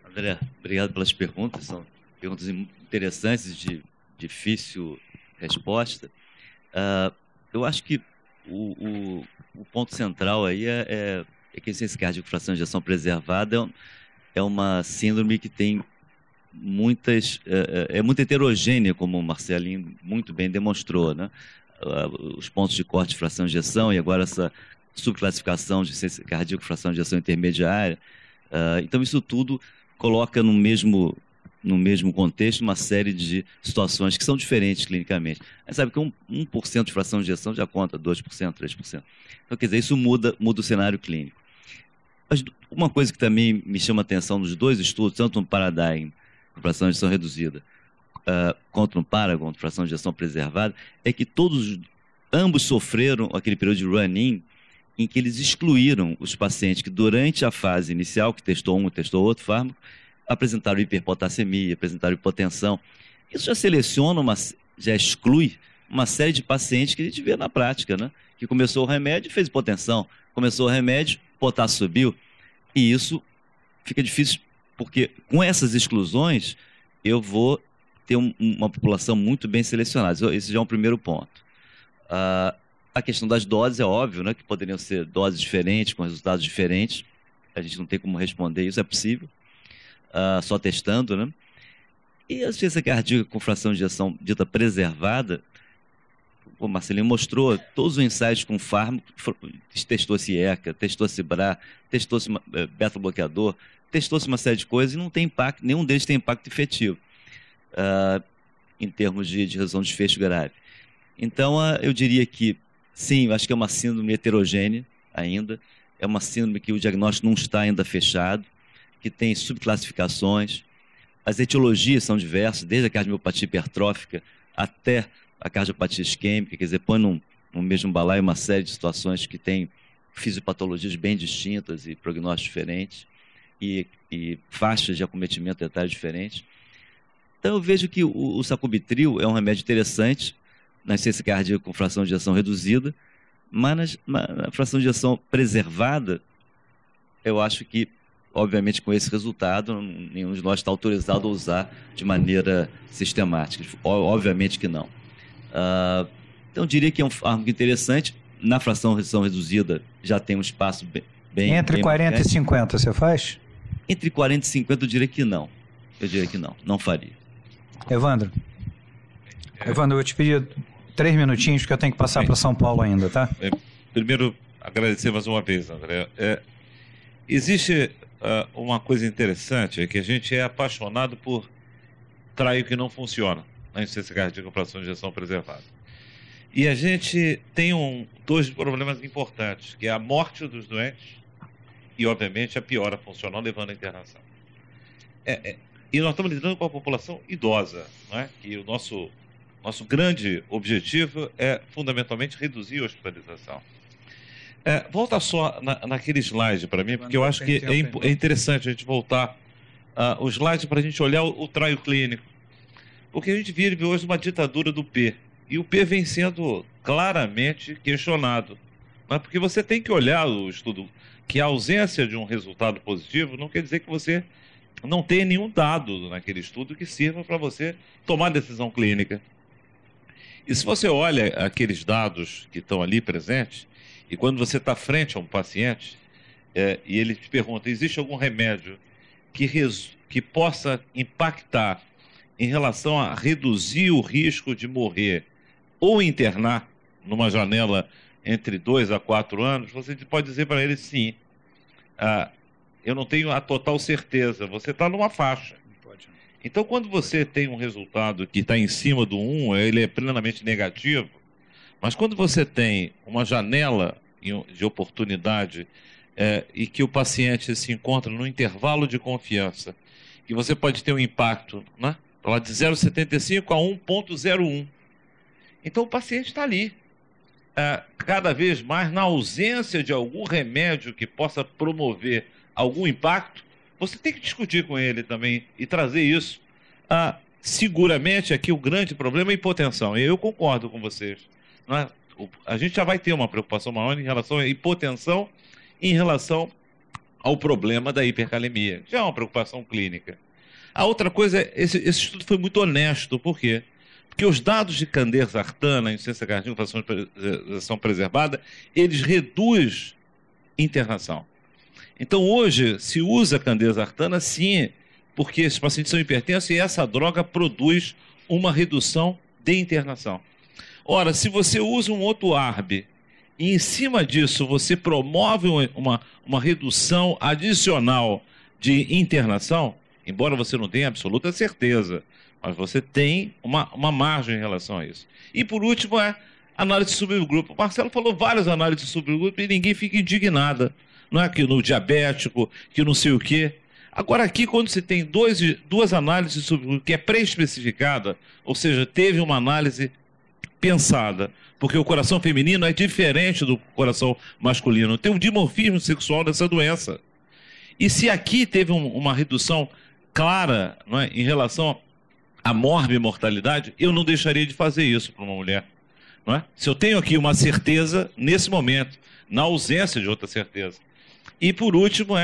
André, obrigado pelas perguntas. São perguntas interessantes de difícil resposta. Eu acho que o ponto central aí é que a insuficiência cardíaca com fração de ejeção preservada é uma síndrome que tem muito heterogênea, como o Marcelinho muito bem demonstrou, né? Os pontos de corte de fração de ejeção e agora essa subclassificação de insuficiência cardíaca com fração de ejeção intermediária. Então isso tudo coloca no mesmo no mesmo contexto, uma série de situações que são diferentes clinicamente. A gente sabe que 1% de fração de ejeção já conta 2%, 3%. Então, quer dizer, isso muda o cenário clínico. Mas uma coisa que também me chama a atenção nos dois estudos, tanto no Paradigm, com fração de ejeção reduzida, quanto no Paragon, fração de ejeção preservada, é que ambos sofreram aquele período de run-in em que eles excluíram os pacientes que durante a fase inicial, que testou um e testou outro fármaco, apresentaram hiperpotassemia, apresentaram hipotensão. Isso já exclui uma série de pacientes que a gente vê na prática, né? Que começou o remédio e fez hipotensão, começou o remédio, potássio subiu, e isso fica difícil, porque com essas exclusões eu vou ter uma população muito bem selecionada. Esse já é um primeiro ponto. A questão das doses é óbvio, né, que poderiam ser doses diferentes, com resultados diferentes. A gente não tem como responder isso, é possível, só testando, né? E a ciência cardíaca com fração de ejeção dita preservada, o Marcelinho mostrou todos os ensaios com fármaco, testou-se ECA, testou-se BRA, testou-se beta-bloqueador, testou-se uma série de coisas e não tem impacto, nenhum deles tem impacto efetivo em termos de redução de desfecho grave. Então, eu diria que, sim, acho que é uma síndrome heterogênea ainda, é uma síndrome que o diagnóstico não está ainda fechado, que tem subclassificações, as etiologias são diversas, desde a cardiomiopatia hipertrófica até a cardiopatia isquêmica, quer dizer, põe no mesmo balaio uma série de situações que têm fisiopatologias bem distintas e prognósticos diferentes e faixas de acometimento etário diferentes. Então eu vejo que o sacubitril é um remédio interessante na ciência cardíaca com fração de ejeção reduzida, mas na fração de ejeção preservada, eu acho que, obviamente, com esse resultado, nenhum de nós está autorizado a usar de maneira sistemática. Obviamente que não. Então, eu diria que é um fármaco interessante. Na fração de ejeção reduzida, já tem um espaço bem... Entre 40 e 50, você faz? Entre 40 e 50, eu diria que não. Não faria. Evandro, eu vou te pedir 3 minutinhos, porque eu tenho que passar para São Paulo ainda, tá? Primeiro, agradecer mais uma vez, André. Existe uma coisa interessante, é que a gente é apaixonado por traio que não funciona na insuficiência cardíaca com fração de ejeção preservada. E a gente tem dois problemas importantes, que é a morte dos doentes e, obviamente, a piora funcional levando à internação. E nós estamos lidando com a população idosa, não é? E o nosso grande objetivo é, fundamentalmente, reduzir a hospitalização. Volta só naquele slide para mim, porque eu acho que é interessante a gente voltar o slide para a gente olhar o traio clínico. Porque a gente vive hoje uma ditadura do P. E o P vem sendo claramente questionado. Mas porque você tem que olhar o estudo, que a ausência de um resultado positivo não quer dizer que você não tenha nenhum dado naquele estudo que sirva para você tomar decisão clínica. E se você olha aqueles dados que estão ali presentes, e quando você está frente a um paciente, e ele te pergunta, existe algum remédio que possa impactar em relação a reduzir o risco de morrer ou internar numa janela entre 2 a 4 anos, você pode dizer para ele sim. Eu não tenho a total certeza, você está numa faixa. Então, quando você tem um resultado que está em cima do 1, ele é plenamente negativo, mas quando você tem uma janela de oportunidade e que o paciente se encontra no intervalo de confiança, que você pode ter um impacto, né, lá de 0,75 a 1,01. Então, o paciente está ali. Cada vez mais, na ausência de algum remédio que possa promover algum impacto, você tem que discutir com ele também e trazer isso. Seguramente, aqui o grande problema é a hipotensão. E eu concordo com vocês. Não é? A gente já vai ter uma preocupação maior em relação à hipotensão e em relação ao problema da hipercalemia. Já é uma preocupação clínica. A outra coisa é, esse estudo foi muito honesto. Por quê? Porque os dados de candesartana, insuficiência cardíaca, fração de ejeção preservada, eles reduzem internação. Então, hoje, se usa candesartana, sim, porque esses pacientes são hipertensos e essa droga produz uma redução de internação. Ora, se você usa um outro ARB e, em cima disso, você promove uma redução adicional de internação, embora você não tenha absoluta certeza, mas você tem uma margem em relação a isso. E por último análise de subgrupo. O Marcelo falou várias análises de subgrupo e ninguém fica indignada. Não é que no diabético, que não sei o quê. Agora aqui, quando você tem duas análises de subgrupo, que é pré-especificada, ou seja, teve uma análise pensada, porque o coração feminino é diferente do coração masculino. Tem um dimorfismo sexual dessa doença. E se aqui teve uma redução clara, não é, em relação à morbimortalidade, eu não deixaria de fazer isso para uma mulher. Não é? Se eu tenho aqui uma certeza, nesse momento, na ausência de outra certeza. E por último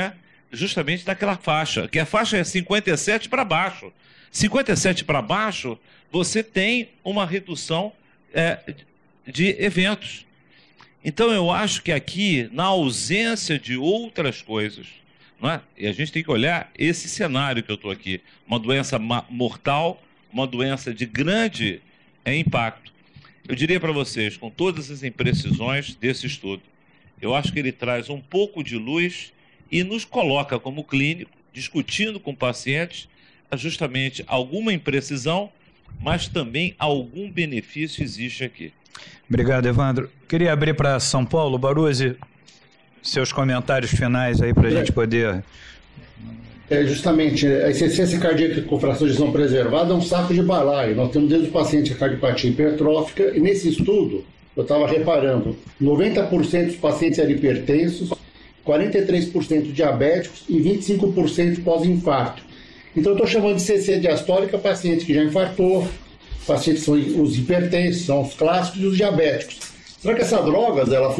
justamente daquela faixa, que a faixa é 57 para baixo. 57 para baixo, você tem uma redução de eventos. Então eu acho que aqui, na ausência de outras coisas, não é? E a gente tem que olhar esse cenário que eu estou aqui, uma doença mortal, uma doença de grande impacto. Eu diria para vocês, com todas as imprecisões desse estudo, eu acho que ele traz um pouco de luz e nos coloca como clínico, discutindo com pacientes, justamente alguma imprecisão, mas também algum benefício existe aqui. Obrigado, Evandro. Queria abrir para São Paulo. Baruzzi, seus comentários finais aí para a gente poder... Justamente, a insuficiência cardíaca com fração de ejeção preservada é um saco de balaio. Nós temos desde o paciente com cardiopatia hipertrófica, e nesse estudo, eu estava reparando, 90% dos pacientes eram hipertensos, 43% diabéticos e 25% pós-infarto. Então, eu estou chamando de CC diastólica paciente que já infartou, pacientes que são os hipertensos, são os clássicos e os diabéticos. Será que essa droga, ela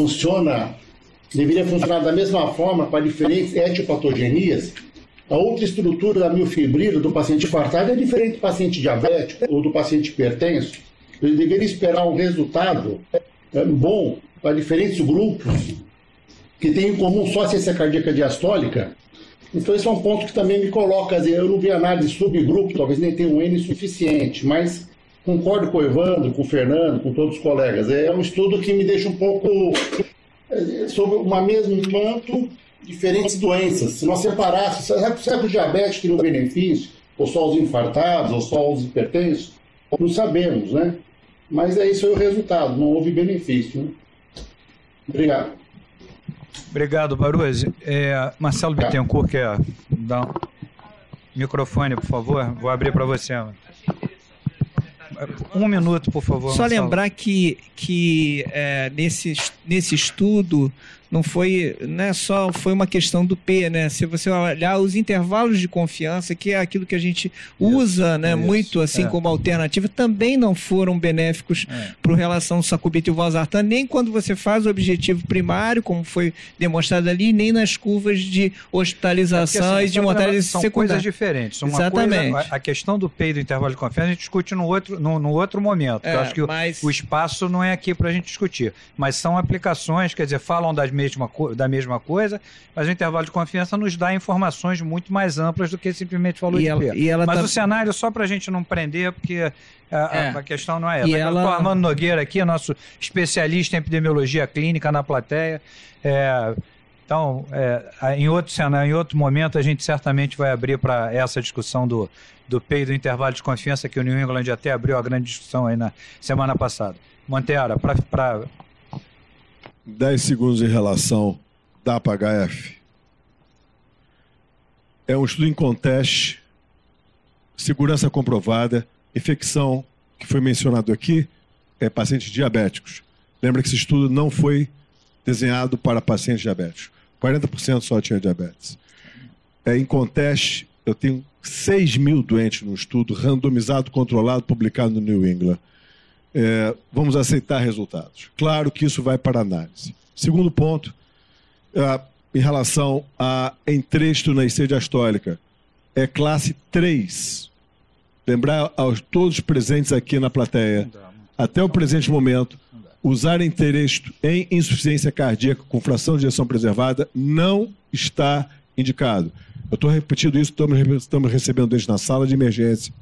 deveria funcionar da mesma forma para diferentes etiopatogenias? A outra estrutura da miofibrila do paciente infartado é diferente do paciente diabético ou do paciente hipertenso. Ele deveria esperar um resultado bom para diferentes grupos que têm em comum só a ciência cardíaca diastólica. Então esse é um ponto que também me coloca, eu não vi análise de subgrupo, talvez nem tenha um N suficiente, mas concordo com o Evandro, com o Fernando, com todos os colegas. É um estudo que me deixa um pouco sobre uma mesma manto, diferentes doenças. Se nós separássemos, será que o diabetes teria um benefício? Ou só os infartados, ou só os hipertensos? Não sabemos, né? Mas isso é o resultado, não houve benefício. Né? Obrigado. Obrigado, Baruzzi. Marcelo Bittencourt quer dar um microfone, por favor? Vou abrir para você. Um minuto, por favor. Só Marcelo. lembrar que nesse estudo não foi uma questão do P, né? Se você olhar os intervalos de confiança, que é aquilo que a gente usa, né, muito assim como alternativa, também não foram benéficos para relação sacubitril valsartan, nem quando você faz o objetivo primário, como foi demonstrado ali, nem nas curvas de hospitalização e de mortalidade secundária. São coisas diferentes. Exatamente. A questão do P e do intervalo de confiança a gente discute no outro momento. Eu acho que o espaço não é aqui para a gente discutir. Mas são aplicações, quer dizer, falam da mesma coisa, mas o intervalo de confiança nos dá informações muito mais amplas do que simplesmente falou de P. Mas o cenário, só para a gente não prender, porque a questão não é essa. Eu estou Armando Nogueira aqui, nosso especialista em epidemiologia clínica na plateia. Então, em outro momento, a gente certamente vai abrir para essa discussão do P e do intervalo de confiança, que o New England até abriu a grande discussão aí na semana passada. Monteara, para 10 segundos em relação DAPA-HF. É um estudo em conteste, segurança comprovada, infecção que foi mencionado aqui, pacientes diabéticos. Lembra que esse estudo não foi desenhado para pacientes diabéticos. 40% só tinha diabetes. Em conteste, eu tenho 6 mil doentes no estudo, randomizado, controlado, publicado no New England. Vamos aceitar resultados. Claro que isso vai para análise. Segundo ponto, em relação a entresto na IC diastólica, é classe 3. Lembrar aos todos presentes aqui na plateia, até o presente momento, usar entresto em insuficiência cardíaca com fração de ejeção preservada não está indicado. Eu estou repetindo isso, estamos recebendo doentes na sala de emergência,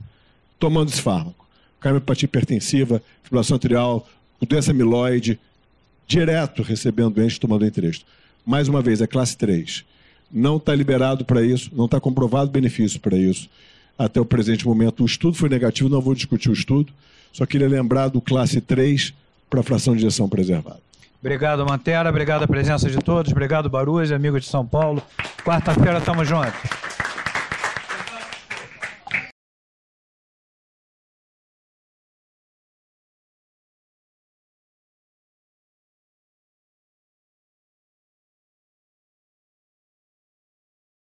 tomando esse fármaco. Cardiopatia hipertensiva, fibrilação atrial, doença amiloide, direto recebendo doentes tomando entresto. Mais uma vez, é classe 3. não está liberado para isso, não está comprovado benefício para isso. Até o presente momento, o estudo foi negativo, não vou discutir o estudo, só queria lembrar do classe 3 para fração de injeção preservada. Obrigado, Mantera. Obrigado a presença de todos. Obrigado, Baruzzi, amigo de São Paulo. Quarta-feira, tamo junto.